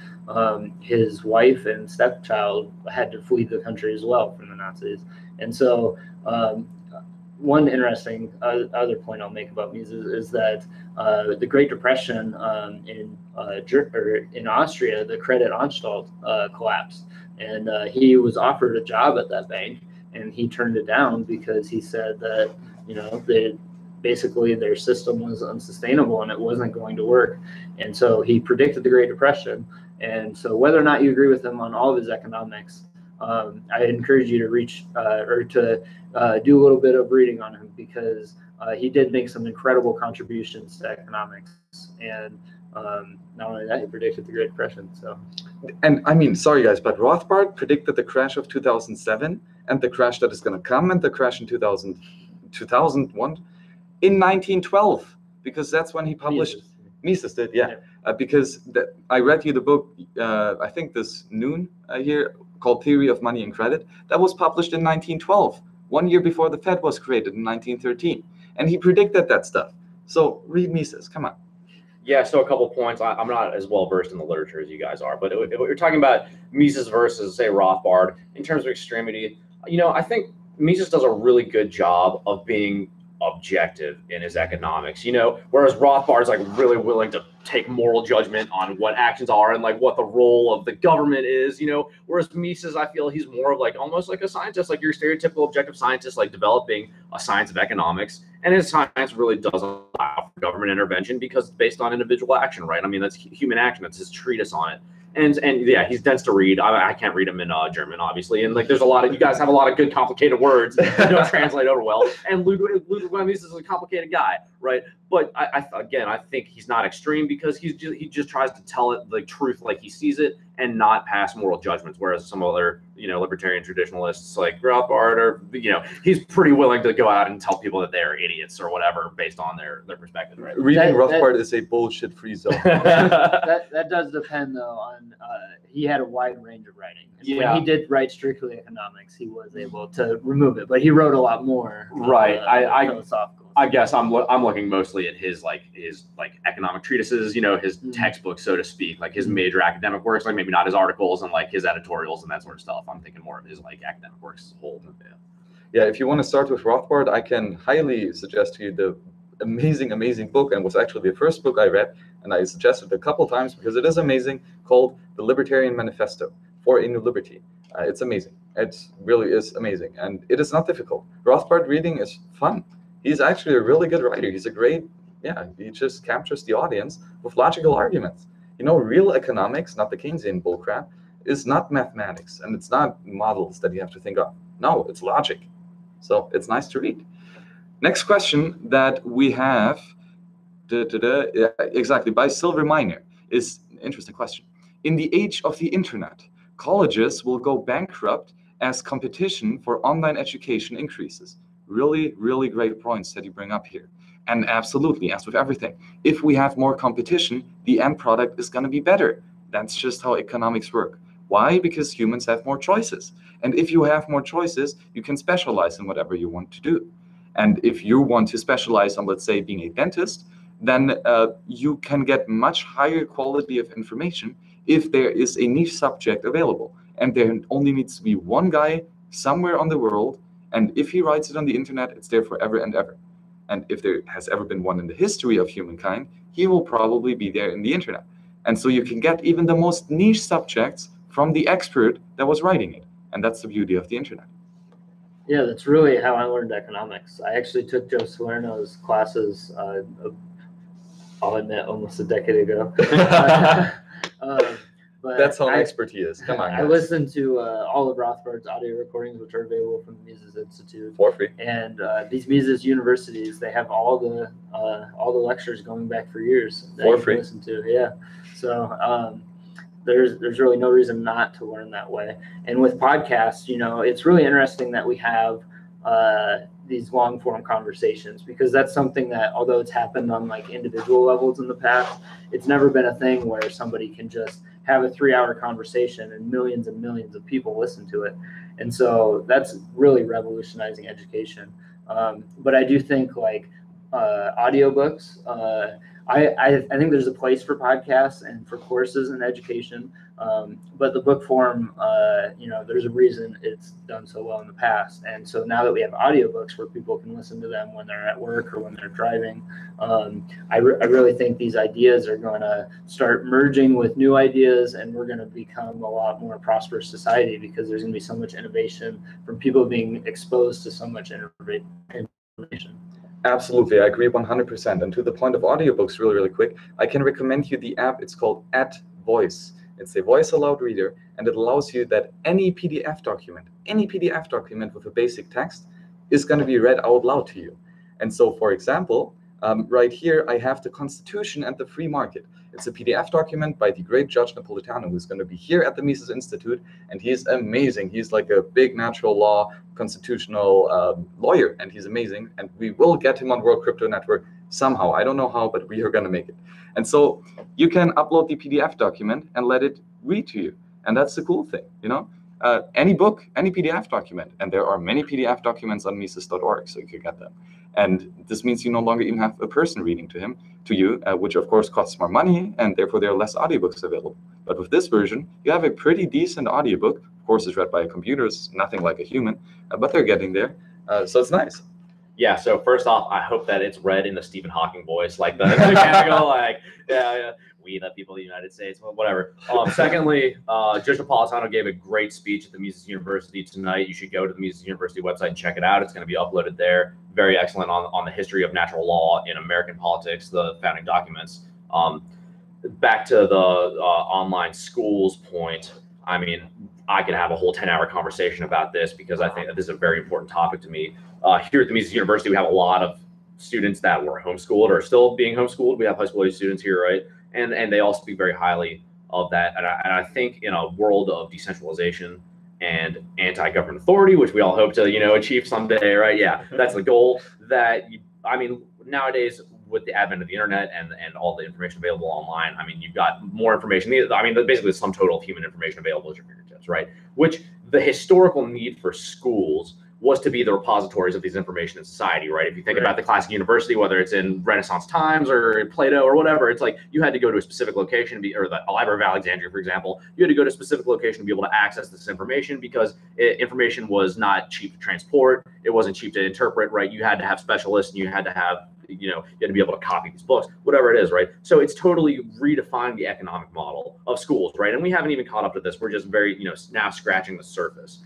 His wife and stepchild had to flee the country as well from the Nazis. And so one interesting other point I'll make about Mises is that the Great Depression in Austria, the Credit Anstalt collapsed. And he was offered a job at that bank, and he turned it down because he said that, basically their system was unsustainable and it wasn't going to work. And so he predicted the Great Depression. And so whether or not you agree with him on all of his economics, I encourage you to do a little bit of reading on him, because he did make some incredible contributions to economics. And not only that, he predicted the Great Depression. So, and I mean, sorry guys, but Rothbard predicted the crash of 2007 and the crash that is going to come and the crash in 2001 in 1912, because that's when he published. Mises did, yeah. Because I read you the book, I think this noon here, called Theory of Money and Credit. That was published in 1912, 1 year before the Fed was created in 1913. And he predicted that stuff. So read Mises, come on. Yeah, so a couple points. I'm not as well versed in the literature as you guys are, but if we're talking about Mises versus, say, Rothbard, in terms of extremity, I think Mises does a really good job of being objective in his economics, whereas Rothbard is like really willing to take moral judgment on what actions are and like what the role of the government is, whereas Mises, I feel he's more of like almost like a scientist, like your stereotypical objective scientist, like developing a science of economics. And his science really doesn't allow for government intervention because it's based on individual action, right? I mean, that's human action. That's his treatise on it. And yeah, he's dense to read. I can't read him in German, obviously. And like, there's a lot of, you guys have a lot of good complicated words that don't translate over well. And Ludwig Mises is a complicated guy, right? But I think he's not extreme because he just tries to tell it the truth like he sees it and not pass moral judgments. Whereas some other libertarian traditionalists like Rothbard or he's pretty willing to go out and tell people that they're idiots or whatever based on their perspective. Right? Reading Rothbard is a bullshit-free zone. that does depend though on he had a wide range of writing. Yeah. When he did write strictly economics, he was able to remove it, but he wrote a lot more. Right. Philosophical. I guess I'm looking mostly at his economic treatises, his textbooks, so to speak, like his major academic works, like maybe not his articles and like his editorials and that sort of stuff. I'm thinking more of his like academic works as a whole. Yeah, if you want to start with Rothbard, I can highly suggest to you the amazing book, and was actually the first book I read, and I suggested a couple times because it is amazing, called The Libertarian Manifesto for a New Liberty. It's amazing. It really is amazing, and it is not difficult. Rothbard reading is fun. He's actually a really good writer. He's a great, he just captures the audience with logical arguments. Real economics, not the Keynesian bullcrap, is not mathematics, and it's not models that you have to think of. No, it's logic. So it's nice to read. Next question that we have, exactly, by Silver Miner, is an interesting question. In the age of the internet, colleges will go bankrupt as competition for online education increases. Really, really great points that you bring up here. And absolutely, as with everything, if we have more competition, the end product is going to be better. That's just how economics work. Why? Because humans have more choices. And if you have more choices, you can specialize in whatever you want to do. And if you want to specialize on, let's say, being a dentist, then you can get much higher quality of information if there is a niche subject available. And there only needs to be one guy somewhere on the world, and if he writes it on the internet, it's there forever and ever. And if there has ever been one in the history of humankind, he will probably be there in the internet. And so you can get even the most niche subjects from the expert that was writing it. And that's the beauty of the internet. Yeah, that's really how I learned economics. I actually took Joe Salerno's classes I'll admit, almost a decade ago. But That's how expert he is. Come on, I listened to all of Rothbard's audio recordings, which are available from the Mises Institute for free. And these Mises universities, they have all the lectures going back for years that for you free. can listen to. Yeah, so there's really no reason not to learn that way. And with podcasts, it's really interesting that we have these long form conversations, because that's something that, although it's happened on like individual levels in the past, it's never been a thing where somebody can just have a 3-hour conversation and millions of people listen to it. And so that's really revolutionizing education. But I do think like audiobooks, I think there's a place for podcasts and for courses in education, but the book form, there's a reason it's done so well in the past. And so now that we have audiobooks where people can listen to them when they're at work or when they're driving, I really think these ideas are going to start merging with new ideas, and we're going to become a lot more prosperous society, because there's going to be so much innovation from people being exposed to so much information. Absolutely, I agree 100%. And to the point of audiobooks, really quick, I can recommend you the app. It's called @Voice. It's a voice aloud reader, and it allows you that any PDF document with a basic text is going to be read out loud to you. And so, for example, right here, I have the Constitution and the Free Market. It's a PDF document by the great Judge Napolitano, who's going to be here at the Mises Institute, and he's amazing. He's like a big natural law constitutional lawyer, and he's amazing. And we will get him on World Crypto Network somehow. I don't know how, but we are going to make it. And so you can upload the PDF document and let it read to you. And that's the cool thing, any book, any PDF document. And there are many PDF documents on Mises.org, so you can get them. And this means you no longer even have a person reading to you, which of course costs more money, and therefore there are less audiobooks available. But with this version, you have a pretty decent audiobook. Of course, it's read by a computer, it's nothing like a human, but they're getting there. So it's nice. Yeah, so first off, I hope that it's read in the Stephen Hawking voice, like the mechanical, we the people of the United States, whatever. Secondly, Judge Napolitano gave a great speech at the Mises University tonight. You should go to the Mises University website and check it out. It's going to be uploaded there. Very excellent on the history of natural law in American politics, the founding documents. Back to the online schools point, I mean, I could have a whole 10-hour conversation about this, because I think that this is a very important topic to me. Here at the Mises University, we have a lot of students that were homeschooled or still being homeschooled. We have high school age students here, right? And they all speak very highly of that. And I think in a world of decentralization and anti-government authority, which we all hope to, achieve someday, right? Yeah, that's the goal. Nowadays, with the advent of the internet and all the information available online, you've got more information. Basically the sum total of human information available at your fingertips, right? Which the historical need for schools was to be the repositories of these information in society, right? If you think about the classic university, whether it's in Renaissance times or Plato or whatever, it's like you had to go to a specific location, or the Library of Alexandria, for example, you had to go to a specific location to be able to access this information, because information was not cheap to transport. It wasn't cheap to interpret, right? You had to have specialists, and you had to have, you had to be able to copy these books, whatever it is, right? So it's totally redefined the economic model of schools, right? And we haven't even caught up to this. We're just very, now scratching the surface.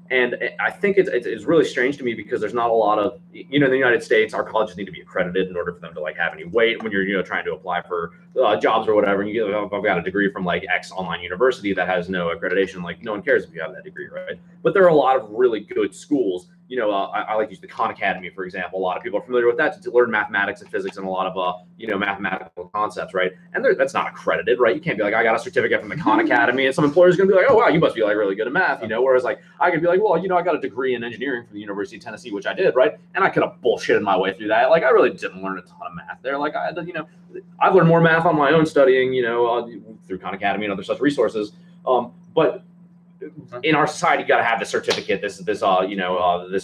And I think it's really strange to me, because there's not a lot of, in the United States, our colleges need to be accredited in order for them to have any weight when you're, trying to apply for jobs or whatever. And you get, I've got a degree from X online university that has no accreditation. No one cares if you have that degree, right? But there are a lot of really good schools. I like to use the Khan Academy, for example. A lot of people are familiar with that to learn mathematics and physics and a lot of, mathematical concepts, right? And that's not accredited, right? You can't be like, I got a certificate from the Khan Academy, and some employer's going to be like, oh, wow, you must be really good at math, Whereas I can be like, well, I got a degree in engineering from the University of Tennessee, which I did, right? And I could have bullshitted my way through that. I really didn't learn a ton of math there. I've learned more math on my own studying, through Khan Academy and other such resources. But in our society, you got to have this certificate, this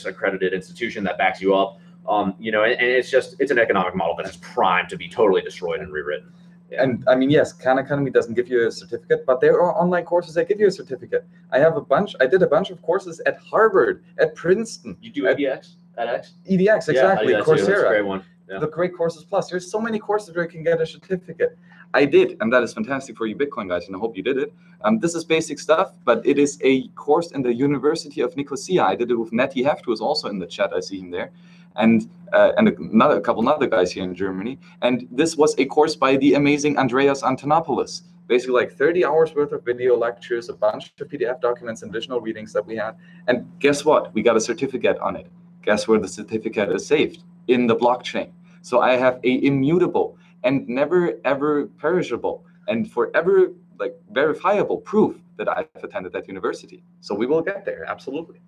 accredited institution that backs you up, and it's an economic model that is primed to be totally destroyed and rewritten. Yeah. And yes, Khan Academy doesn't give you a certificate, but there are online courses that give you a certificate. I did a bunch of courses at Harvard, at Princeton. You do EDX at X? EDX, exactly. Yeah, Coursera. That's a great one. Yeah. The Great Courses Plus. There's so many courses where you can get a certificate. I did, and that is fantastic for you Bitcoin guys, and I hope you did it. This is basic stuff, but it is a course in the University of Nicosia. I did it with Nettie Heft, who is also in the chat. I see him there. And and a couple other guys here in Germany. And this was a course by the amazing Andreas Antonopoulos. Basically like 30 hours worth of video lectures, a bunch of PDF documents and visual readings that we had. And guess what? We got a certificate on it. Guess where the certificate is saved? In the blockchain. So I have a immutable and never ever perishable and forever like verifiable proof that I've attended that university. So we will get there, absolutely.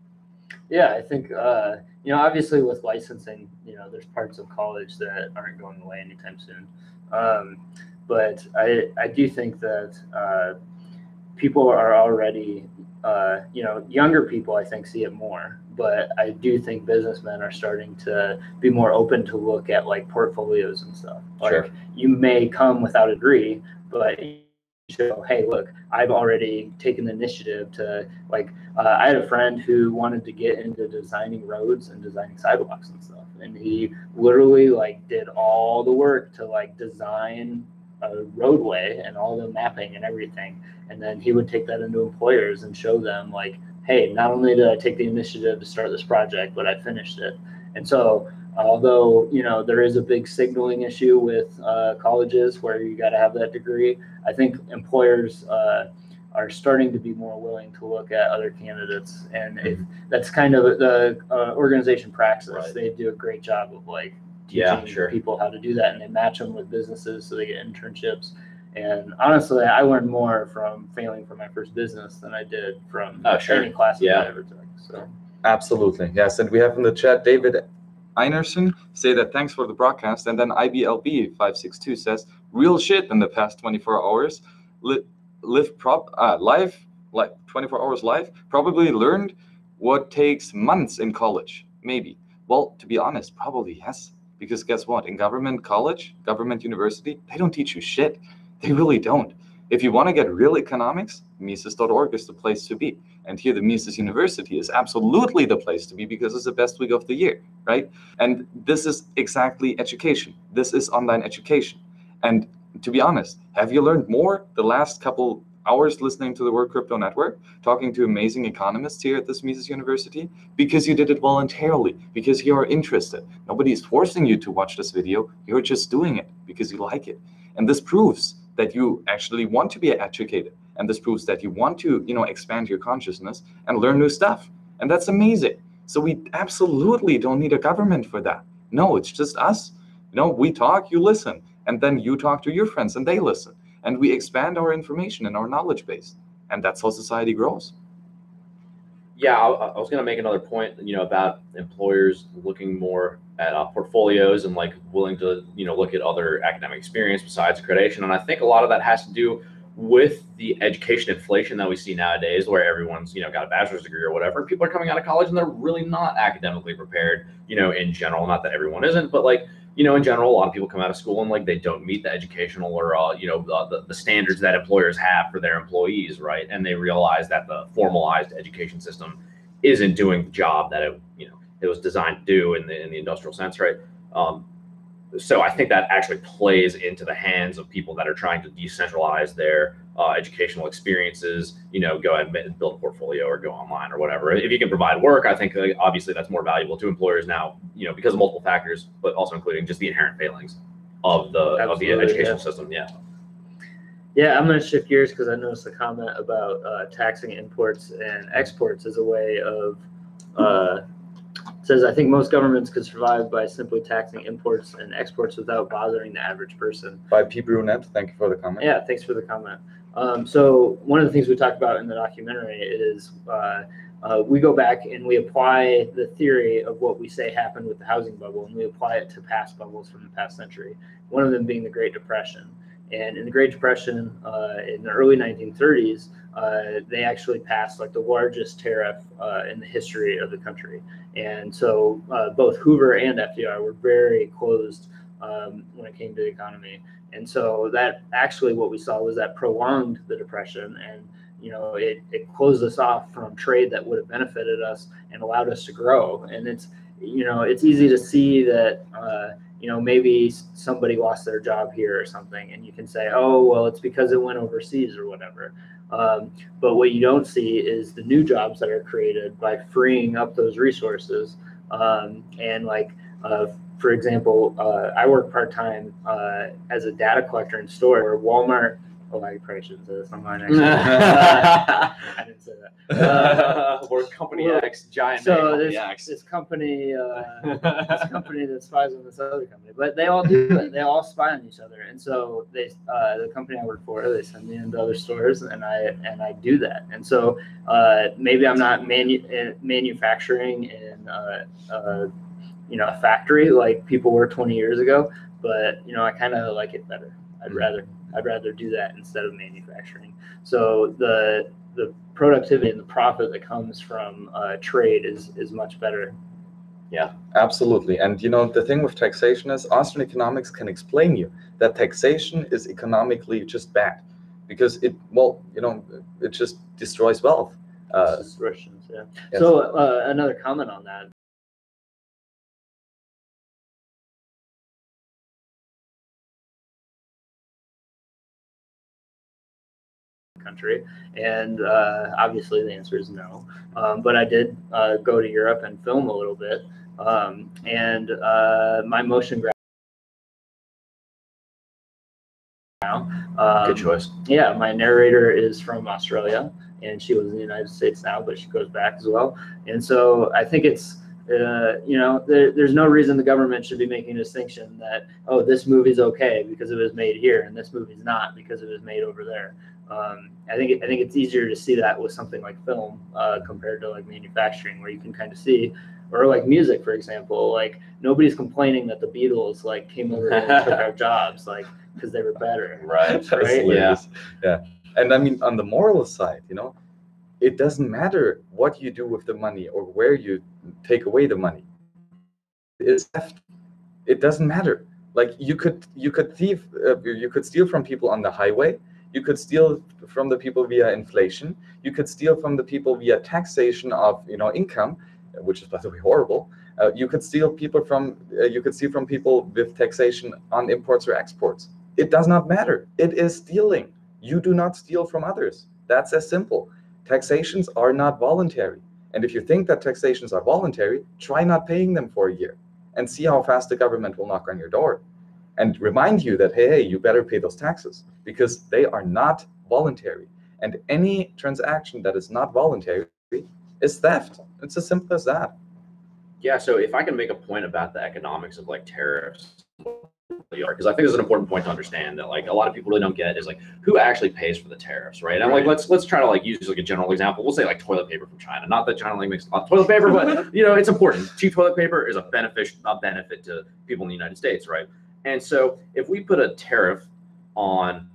Yeah, I think, obviously with licensing, there's parts of college that aren't going away anytime soon. But I do think that people are already, younger people, I think, see it more. But I do think businessmen are starting to be more open to look at like portfolios and stuff. Like you may come without a degree, but show, hey, look, I've already taken the initiative to I had a friend who wanted to get into designing roads and designing sidewalks and stuff. And he literally did all the work to design a roadway and all the mapping and everything. And then he would take that into employers and show them hey, not only did I take the initiative to start this project, but I finished it. And so although, there is a big signaling issue with colleges where you got to have that degree, I think employers are starting to be more willing to look at other candidates. And if that's kind of the organization Praxis. Right. They do a great job of teaching people how to do that, and they match them with businesses so they get internships. And honestly, I learned more from failing for my first business than I did from any classes I ever took. So absolutely, yes. And we have in the chat David Einerson say that thanks for the broadcast, and then IBLB562 says real shit in the past 24 hours. Live 24 hours live. Probably learned what takes months in college. Maybe. Well, to be honest, probably yes. Because guess what? In government college, government university, they don't teach you shit. They really don't. If you want to get real economics, Mises.org is the place to be. And here the Mises University is absolutely the place to be because it's the best week of the year, right? And this is exactly education. This is online education. And to be honest, have you learned more the last couple hours listening to the World Crypto Network, talking to amazing economists here at this Mises University? Because you did it voluntarily, because you are interested. Nobody is forcing you to watch this video. You're just doing it because you like it. And this proves that you actually want to be educated. And this proves that you want to, expand your consciousness and learn new stuff. And that's amazing. So we absolutely don't need a government for that. No, it's just us. We talk, you listen. And then you talk to your friends and they listen. And we expand our information and our knowledge base. And that's how society grows. Yeah, I was going to make another point, about employers looking more at portfolios and willing to, look at other academic experience besides accreditation. And I think a lot of that has to do with the education inflation that we see nowadays, where everyone's, got a bachelor's degree or whatever. People are coming out of college and they're really not academically prepared, in general. Not that everyone isn't, but in general, a lot of people come out of school and they don't meet the educational or, the standards that employers have for their employees, right? And they realize that the formalized education system isn't doing the job that it was designed to do in the industrial sense, right? So I think that actually plays into the hands of people that are trying to decentralize their educational experiences, go ahead and build a portfolio or go online or whatever. If you can provide work, I think obviously that's more valuable to employers now, because of multiple factors, but also including just the inherent failings of the educational system. Yeah. Yeah, I'm going to shift gears because I noticed a comment about taxing imports and exports as a way of says, I think most governments could survive by simply taxing imports and exports without bothering the average person. By P. Brunette, thank you for the comment. Yeah, thanks for the comment. So one of the things we talked about in the documentary is we go back and we apply the theory of what we say happened with the housing bubble, and we apply it to past bubbles from the past century, one of them being the Great Depression. And in the Great Depression, in the early 1930s, they actually passed the largest tariff in the history of the country. And so both Hoover and FDR were very closed when it came to the economy. And so that actually what we saw was that prolonged the Depression, and it closed us off from trade that would have benefited us and allowed us to grow. And it's easy to see that maybe somebody lost their job here or something, and you can say, oh, well, it's because it went overseas or whatever. But what you don't see is the new jobs that are created by freeing up those resources. for example, I work part-time as a data collector in store where Walmart. Oh, I probably shouldn't say this online. I didn't say that. Or Company X, giant so name, this company that spies on this other company, but they all do it. They all spy on each other, and so the company I work for, they send me into other stores, and I do that. And so maybe I'm not manufacturing in a factory like people were 20 years ago, but I kind of like it better. I'd rather do that instead of manufacturing. So the productivity and the profit that comes from trade is much better. Yeah, absolutely. And the thing with taxation is Austrian economics can explain you that taxation is economically just bad because it just destroys wealth. Distortions, yeah. Yes. So another comment on that. Country, and obviously the answer is no, but I did go to Europe and film a little bit, and my motion graphic Good choice. Yeah, my narrator is from Australia, and she was in the United States now, but she goes back as well. And so I think it's there's no reason the government should be making a distinction that, oh, this movie's okay because it was made here and this movie's not because it was made over there. I think it's easier to see that with something like film compared to like manufacturing, where you can kind of see, or like music, for example, like nobody's complaining that the Beatles like came over and took our jobs, like because they were better. Right. Right? Yeah. And I mean, on the moral side, it doesn't matter what you do with the money or where you take away the money. It's theft. It doesn't matter. Like you could thief, you could steal from people on the highway. You could steal from the people via inflation. You could steal from the people via taxation of income, which is by the way horrible. You could steal from people with taxation on imports or exports. It does not matter. It is stealing. You do not steal from others. That's as simple. Taxations are not voluntary. And if you think that taxations are voluntary, try not paying them for a year and see how fast the government will knock on your door and remind you that, hey, you better pay those taxes because they are not voluntary. And any transaction that is not voluntary is theft. It's as simple as that. Yeah, so if I can make a point about the economics of like tariffs, because I think this is an important point to understand that like a lot of people really don't get is like who actually pays for the tariffs, right? And like let's try to like use like a general example. We'll say like toilet paper from China. Not that China like makes a lot of toilet paper, but it's important. Cheap toilet paper is a benefit to people in the United States, right? And so if we put a tariff on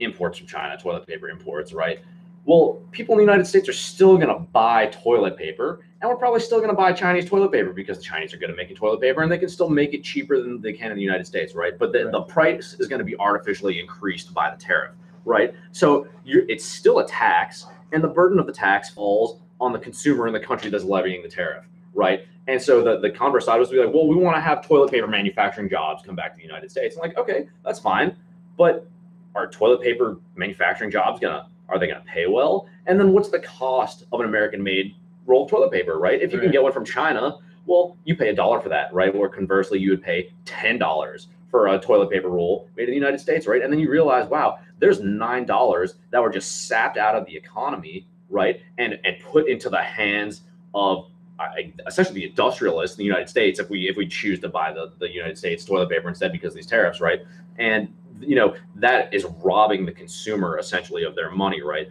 imports from China, toilet paper imports, right? Well, people in the United States are still going to buy toilet paper, and we're probably still going to buy Chinese toilet paper because the Chinese are good at making toilet paper, and they can still make it cheaper than they can in the United States, right? But the price is going to be artificially increased by the tariff, right? So it's still a tax, and the burden of the tax falls on the consumer in the country that's levying the tariff, right? And so the converse side was to be like, well, we want to have toilet paper manufacturing jobs come back to the United States. I'm like, okay, that's fine, but are toilet paper manufacturing jobs are they going to pay well? And then what's the cost of an American-made roll of toilet paper, right? If you can get one from China, well, you pay $1 for that, right? Or conversely, you would pay $10 for a toilet paper roll made in the United States, right? And then you realize, wow, there's $9 that were just sapped out of the economy, right? And put into the hands of essentially the industrialists in the United States if we choose to buy the United States toilet paper instead because of these tariffs, right? And that is robbing the consumer essentially of their money, right?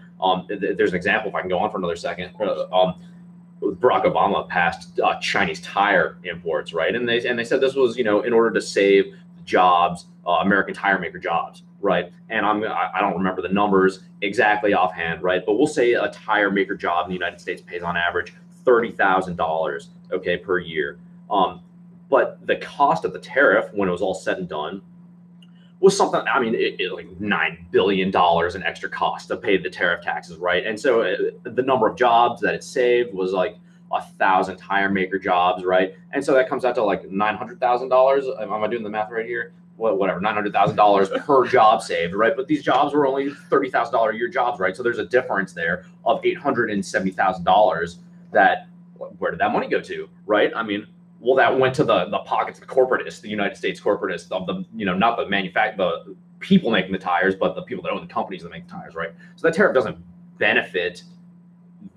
There's an example, if I can go on for another second. Barack Obama passed Chinese tire imports, right? And they said this was, in order to save jobs, American tire maker jobs, right? And I don't remember the numbers exactly offhand, right? But we'll say a tire maker job in the United States pays on average $30,000, okay, per year. But the cost of the tariff, when it was all said and done, was something, like $9 billion in extra cost to pay the tariff taxes, right? And so the number of jobs that it saved was like 1,000 tire maker jobs, right? And so that comes out to like $900,000. Am I doing the math right here? Whatever, $900,000 per job saved, right? But these jobs were only $30,000 a year jobs, right? So there's a difference there of $870,000 where did that money go to, right? Well, that went to the pockets of the corporatists, the United States corporatists, of the, not the people making the tires, but the people that own the companies that make the tires, right? So that tariff doesn't benefit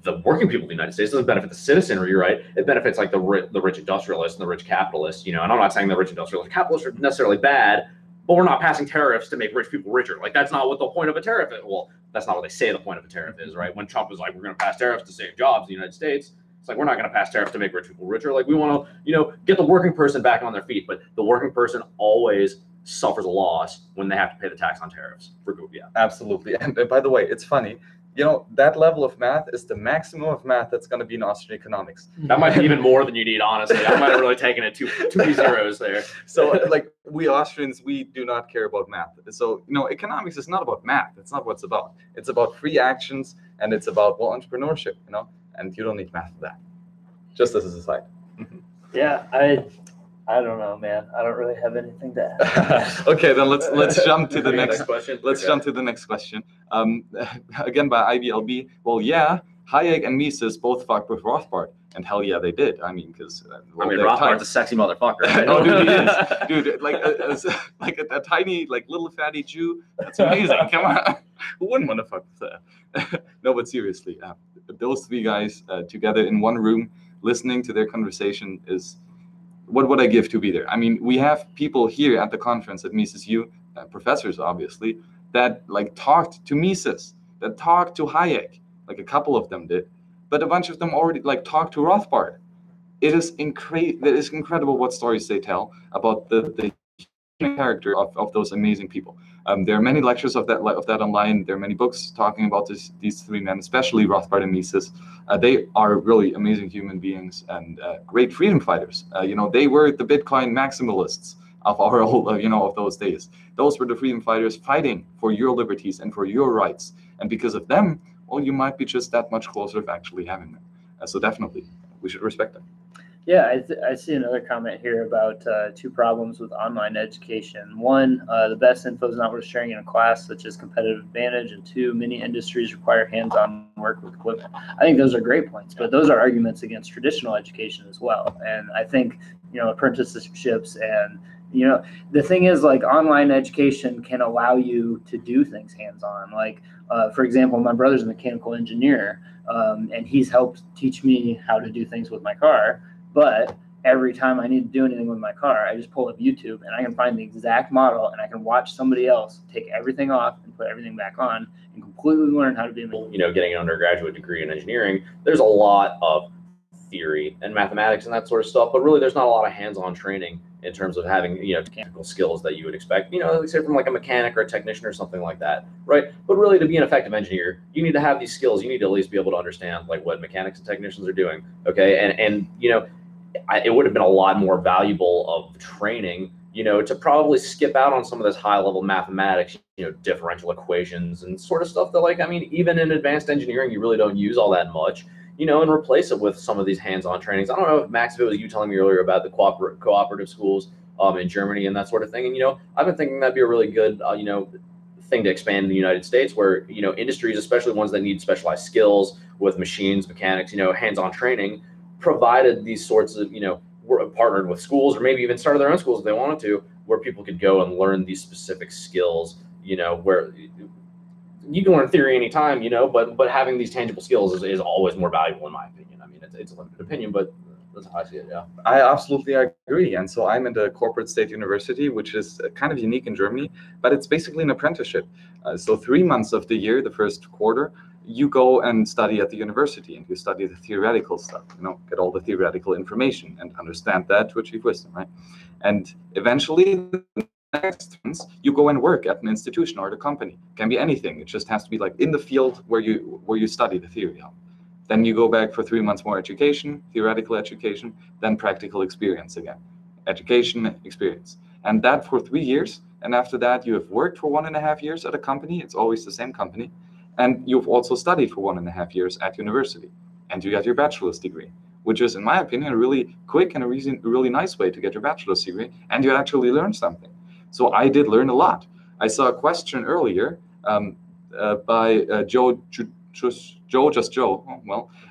the working people of the United States. It doesn't benefit the citizenry, right? It benefits like the rich industrialists and the rich capitalists, and I'm not saying the rich industrialists, capitalists are necessarily bad, but we're not passing tariffs to make rich people richer. Like, that's not what the point of a tariff is. Well, that's not what they say the point of a tariff is, right? When Trump is like, we're going to pass tariffs to save jobs in the United States, it's like, we're not going to pass tariffs to make rich people richer. Like, we want to, get the working person back on their feet, but the working person always suffers a loss when they have to pay the tax on tariffs for Google. Yeah, absolutely. And by the way, it's funny. That level of math is the maximum of math that's going to be in Austrian economics. That might be even more than you need, honestly. I might have really taken it two zeros there. So, like, we Austrians, we do not care about math. So, economics is not about math. It's not what it's about. It's about free actions, and it's about, entrepreneurship, and you don't need math for that. Just as a aside. Yeah, I don't know, man. I don't really have anything to add. Okay, then let's jump to the next question. Let's jump to the next question. Again by IBLB. Well, yeah, Hayek and Mises both fucked with Rothbard, and hell yeah, they did. I mean, because Rothbard's a sexy motherfucker. Oh, dude, he is. Dude, like a tiny, little fatty Jew. That's amazing. Come on, who wouldn't want to fuck with that? No, but seriously, those three guys together in one room, listening to their conversation is. What would I give to be there? I mean, we have people here at the conference at MisesU, professors obviously, that talked to Mises, that talked to Hayek, a couple of them did, but a bunch of them already talked to Rothbard. It is incredible what stories they tell about the character of those amazing people. There are many lectures of that online. There are many books talking about these three men, especially Rothbard and Mises. They are really amazing human beings and great freedom fighters. They were the Bitcoin maximalists of our of those days. Those were the freedom fighters fighting for your liberties and for your rights. And because of them, well, you might be just that much closer of actually having them. So definitely, we should respect them. Yeah, I see another comment here about two problems with online education. One, the best info is not worth sharing in a class, such as competitive advantage. And two, many industries require hands-on work with equipment. I think those are great points, but those are arguments against traditional education as well. And I think, apprenticeships and, the thing is, online education can allow you to do things hands-on. For example, my brother's a mechanical engineer, and he's helped teach me how to do things with my car. But every time I need to do anything with my car, I just pull up YouTube and I can find the exact model and I can watch somebody else take everything off and put everything back on and completely learn how to be getting an undergraduate degree in engineering, there's a lot of theory and mathematics and that sort of stuff, but really there's not a lot of hands-on training in terms of having, technical skills that you would expect, say from a mechanic or a technician or something like that, right? But really, to be an effective engineer, you need to have these skills. You need to at least be able to understand what mechanics and technicians are doing, okay? And it would have been a lot more valuable of training, to probably skip out on some of this high-level mathematics, differential equations and sort of stuff that, even in advanced engineering, you really don't use all that much, and replace it with some of these hands-on trainings. I don't know if Max, if it was you telling me earlier about the cooperative schools in Germany and that sort of thing. And, I've been thinking that'd be a really good, thing to expand in the United States where, industries, especially ones that need specialized skills with machines, mechanics, hands-on training, provided these sorts of, were partnered with schools or maybe even started their own schools if they wanted to, where people could go and learn these specific skills, where you can learn theory anytime, but having these tangible skills is always more valuable in my opinion. I mean, it's a limited opinion, but that's how I see it, yeah. I absolutely agree. And so I'm at a corporate state university, which is kind of unique in Germany, but it's basically an apprenticeship. So 3 months of the year, the first quarter, you go and study at the university and you study the theoretical stuff, get all the theoretical information and understand that to achieve wisdom, right? And eventually, the next month, you go and work at an institution or at a company. It can be anything. It just has to be in the field where you study the theory of. Then you go back for 3 months more education, theoretical education, then practical experience again. Education, experience. And that for 3 years. And after that, you have worked for 1.5 years at a company. It's always the same company. And you've also studied for 1.5 years at university. And you got your bachelor's degree, which is, in my opinion, a really quick and a really nice way to get your bachelor's degree. And you actually learn something. So I did learn a lot. I saw a question earlier by Joe,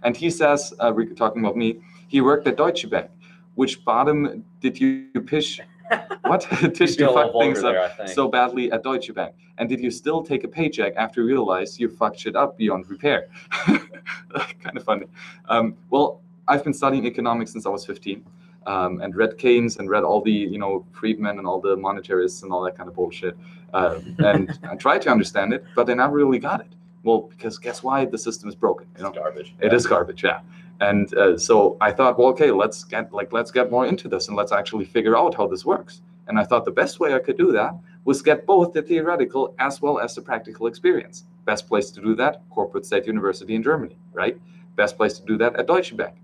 and he says, talking about me, he worked at Deutsche Bank. Which bottom did you pitch? What? Tish Be a to little fuck things vulgar there, up I think. so badly at Deutsche Bank? And did you still take a paycheck after you realized you fucked shit up beyond repair? Kind of funny. Well, I've been studying economics since I was 15, and read Keynes and read all the, Friedman and all the monetarists and all that kind of bullshit. And I tried to understand it, but I never really got it. Well, because guess why? The system is broken. It's garbage. It is garbage, yeah. And so I thought, well, okay, let's get more into this and let's actually figure out how this works. And I thought the best way I could do that was get both the theoretical as well as the practical experience. Best place to do that, Corporate State University in Germany, right? Best place to do that at Deutsche Bank.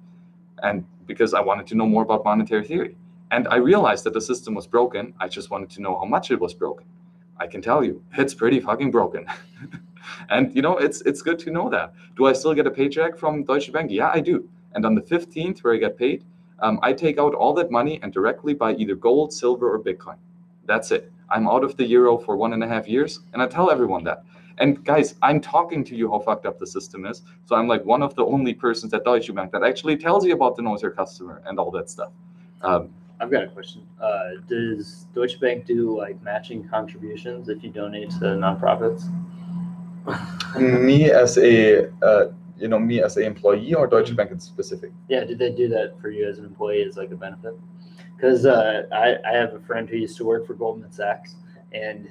And because I wanted to know more about monetary theory. And I realized that the system was broken. I just wanted to know how much it was broken. I can tell you, it's pretty fucking broken. And it's good to know that. Do I still get a paycheck from Deutsche Bank? Yeah, I do. And on the 15th, where I get paid, I take out all that money and directly buy either gold, silver, or Bitcoin. That's it. I'm out of the euro for 1.5 years, and I tell everyone that. And guys, I'm talking to you how fucked up the system is. So I'm like one of the only persons at Deutsche Bank that actually tells you about the know your customer and all that stuff. I've got a question. Does Deutsche Bank do like matching contributions if you donate to nonprofits? Me as a employee or Deutsche Bank in specific? Yeah, did they do that for you as an employee as like a benefit? Because I have a friend who used to work for Goldman Sachs, and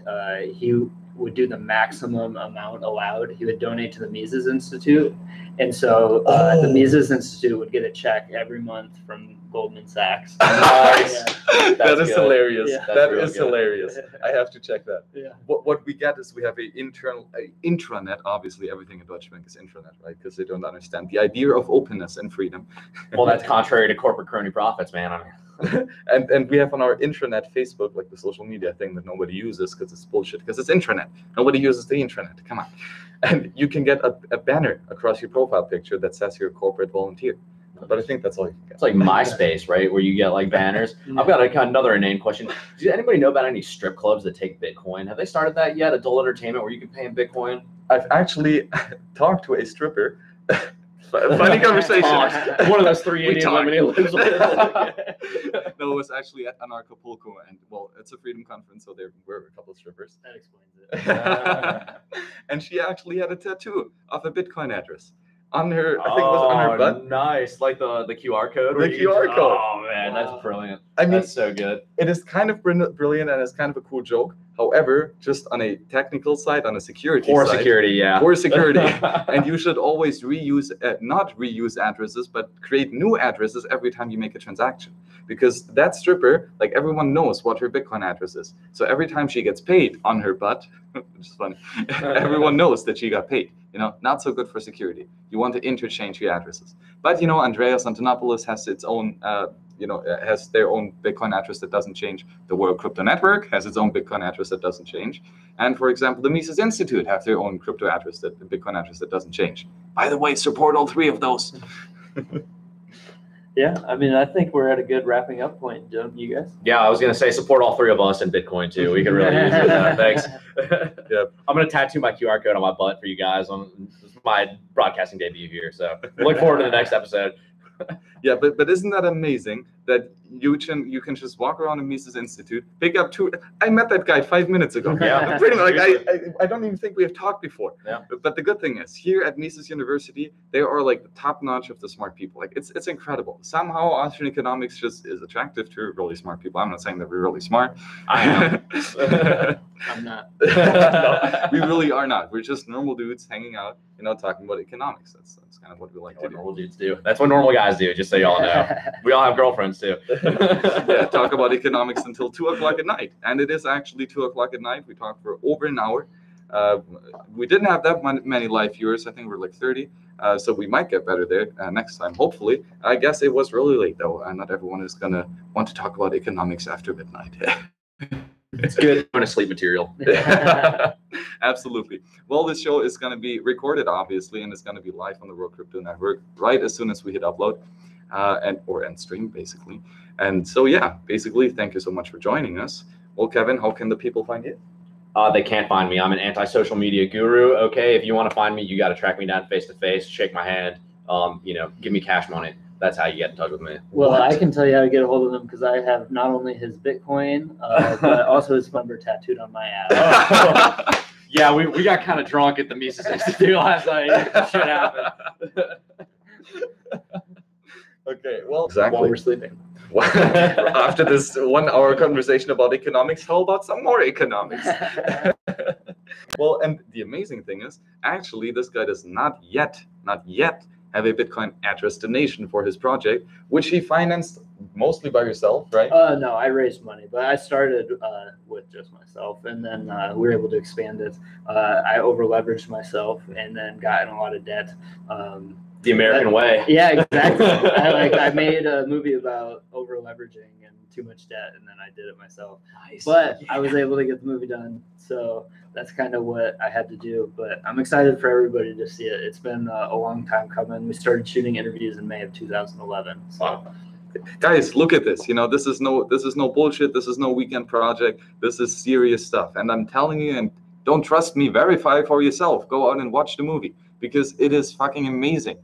he would do the maximum amount allowed. He would donate to the Mises Institute, and so the Mises Institute would get a check every month from Goldman Sachs. Nice. Yeah. That is hilarious. Yeah. That is hilarious. I have to check that. Yeah. What we get is we have a intranet. Obviously, everything at Deutsche Bank is intranet, right? Because they don't understand the idea of openness and freedom. Well, that's contrary to corporate crony profits, man. And we have on our intranet Facebook, like the social media thing that nobody uses because it's bullshit, because it's intranet. Nobody uses the intranet. Come on. And you can get a banner across your profile picture that says you're a corporate volunteer. But I think that's all you can get. It's like MySpace, right? Where you get like banners. I've got another inane question. Does anybody know about any strip clubs that take Bitcoin? Have they started that yet? Adult entertainment where you can pay in Bitcoin? I've actually talked to a stripper. Funny conversation. One of those three Indian women he lives with. No, it was actually at Anarchapulco, and well, it's a freedom conference, so there were a couple of strippers. That explains it. And she actually had a tattoo of a Bitcoin address on her. I think it was on her butt. Nice, like the QR code. The QR code. Oh man, that's brilliant. I mean, that's so good. It is kind of brilliant, and it's kind of a cool joke. However, just on a technical side, on a security side. For security. And you should always not reuse addresses, but create new addresses every time you make a transaction. Because that stripper, like everyone knows what her Bitcoin address is. So every time she gets paid on her butt, which is funny, everyone knows that she got paid. Not so good for security. You want to interchange your addresses. But, Andreas Antonopoulos has its own has their own Bitcoin address that doesn't change. The WorldCryptoNetwork has its own Bitcoin address that doesn't change. And for example, the Mises Institute have their own crypto address, the Bitcoin address that doesn't change. By the way, support all three of those. Yeah, I mean, I think we're at a good wrapping up point, don't you guys? Yeah, I was going to say support all three of us in Bitcoin too. We could really use it. Thanks. Yeah. I'm going to tattoo my QR code on my butt for you guys on my broadcasting debut here. So look forward to the next episode. Yeah, but isn't that amazing that you can just walk around the Mises Institute, pick up two. I met that guy 5 minutes ago. Yeah, pretty much. I don't even think we have talked before. Yeah. But the good thing is, here at Mises University, they are like the top notch of the smart people. Like it's incredible. Somehow Austrian Economics just is attractive to really smart people. I'm not saying that we're really smart. I am. I'm not. No, we really are not. We're just normal dudes hanging out, talking about economics. That's kind of what we like to do. Normal dudes do. That's what normal guys do. Just so y'all know. We all have girlfriends too. Yeah, talk about economics until 2:00 at night, and it is actually 2:00 at night. We talked for over an hour. We didn't have that many live viewers. I think we're like 30. So we might get better there next time, hopefully. I guess it was really late though, and not everyone is gonna want to talk about economics after midnight. It's good going to sleep material. Absolutely. Well, this show is going to be recorded, obviously, and it's going to be live on the World Crypto Network right as soon as we hit upload or end stream, basically. And so, yeah, basically, thank you so much for joining us. Well, Kevin, how can the people find you? They can't find me. I'm an anti-social media guru. Okay, if you want to find me, you got to track me down face to face, shake my hand, give me cash money. That's how you get in touch with me. Well, What? I can tell you how to get a hold of him because I have not only his Bitcoin, but also his number tattooed on my ass. Yeah, we got kind of drunk at the Mises Institute last night. Shit happened. Okay, well, While we're sleeping. After this 1 hour conversation about economics, how about some more economics? Well, and the amazing thing is, actually, this guy does not yet have a Bitcoin at destination for his project, which he financed mostly by yourself, right? No, I raised money, but I started with just myself, and then we were able to expand it. I over leveraged myself, and then got in a lot of debt. The American way. Yeah, exactly. I made a movie about over leveraging and too much debt, and then I did it myself. Nice. But I was able to get the movie done, so that's kind of what I had to do. But I'm excited for everybody to see it. It's been a long time coming. We started shooting interviews in May of 2011. So. Wow. Guys, look at this. You know, this is no bullshit. This is no weekend project. This is serious stuff. And I'm telling you, and don't trust me, verify for yourself. Go out and watch the movie because it is fucking amazing.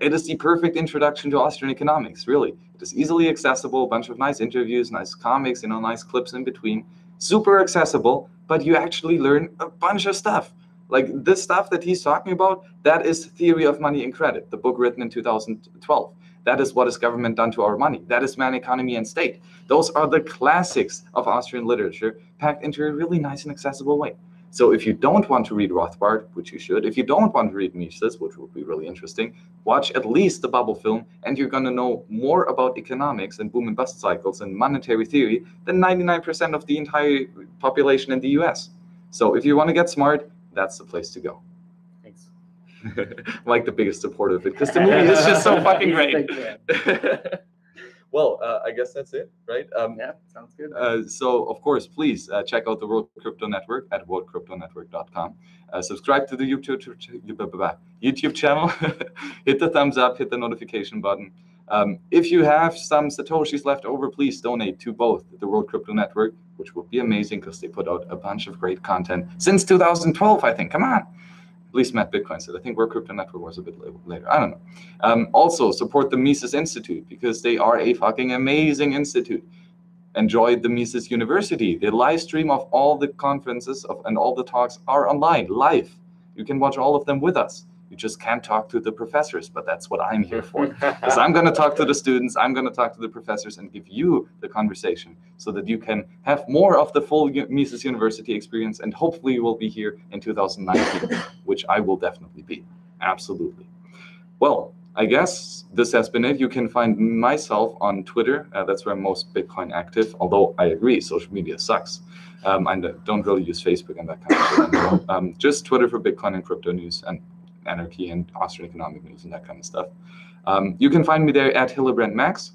It is the perfect introduction to Austrian economics, really. It is easily accessible, a bunch of nice interviews, nice comics, nice clips in between. Super accessible, but you actually learn a bunch of stuff. Like this stuff that he's talking about, that is Theory of Money and Credit, the book written in 2012. That is What is Government Done to Our Money? That is Man, Economy, and State. Those are the classics of Austrian literature, packed into a really nice and accessible way. So if you don't want to read Rothbard, which you should, if you don't want to read Mises, which would be really interesting, watch at least the Bubble film, and you're going to know more about economics and boom and bust cycles and monetary theory than 99% of the entire population in the US. So if you want to get smart, that's the place to go. Thanks. I'm like the biggest supporter of it, because the movie is just so fucking great. Well, I guess that's it, right? Yeah, sounds good. So, of course, please check out the World Crypto Network at worldcryptonetwork.com. Subscribe to the YouTube channel. Hit the thumbs up, hit the notification button. If you have some Satoshis left over, please donate to both the World Crypto Network, which would be amazing because they put out a bunch of great content since 2012, I think. Come on. At least Matt Bitcoin said. I think World Crypto Network was a bit later. I don't know. Also, support the Mises Institute because they are a fucking amazing institute. Enjoy the Mises University. The live stream of all the conferences and all the talks are online, live. You can watch all of them with us. You just can't talk to the professors, but that's what I'm here for. Because I'm going to talk to the students, I'm going to talk to the professors and give you the conversation so that you can have more of the full Mises University experience, and hopefully you will be here in 2019, which I will definitely be. Absolutely. Well, I guess this has been it. You can find myself on Twitter. That's where I'm most Bitcoin active, although I agree, social media sucks. I don't really use Facebook and that kind of shit anymore. Just Twitter for Bitcoin and crypto news and anarchy and Austrian economic news and that kind of stuff. You can find me there at Hillebrand Max.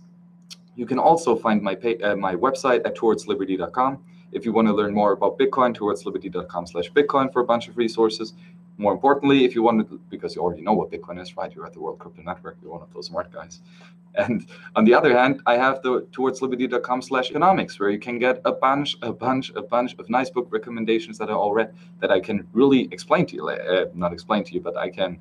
You can also find my website at towardsliberty.com. If you want to learn more about Bitcoin, towardsliberty.com/Bitcoin for a bunch of resources. More importantly, if you want to, because you already know what Bitcoin is, right? You're at the World Crypto Network. You're one of those smart guys. And on the other hand, I have the towardsliberty.com/economics, where you can get a bunch of nice book recommendations that are all read that I can really explain to you. Not explain to you, but I can,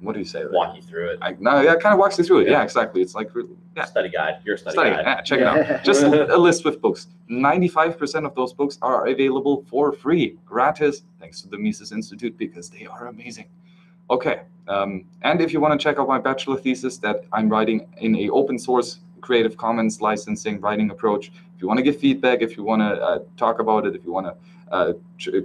what do you say? Walk you through it. It kind of walks you through it. Yeah, exactly. It's like, yeah. Study guide. Your study guide. Yeah, check it out. Just a list with books. 95% of those books are available for free, gratis, thanks to the Mises Institute, because they are amazing. Okay, and if you want to check out my bachelor thesis that I'm writing in a open source Creative Commons licensing writing approach, if you want to give feedback, if you want to talk about it, if you want to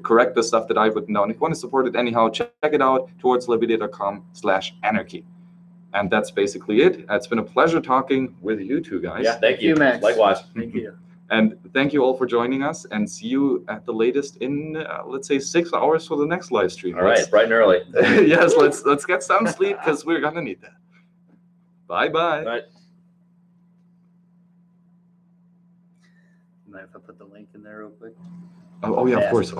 correct the stuff that I've written down, if you want to support it anyhow, check it out, towardsliberty.com/anarchy. And that's basically it. It's been a pleasure talking with you two guys. Yeah, thank you, Max. Likewise. Thank you. And thank you all for joining us, and see you at the latest in, let's say, 6 hours for the next live stream. All right, bright and early. Yes, let's get some sleep, because we're going to need that. Bye-bye. Bye. Mind if I put the link in there real quick? Oh yeah, of course.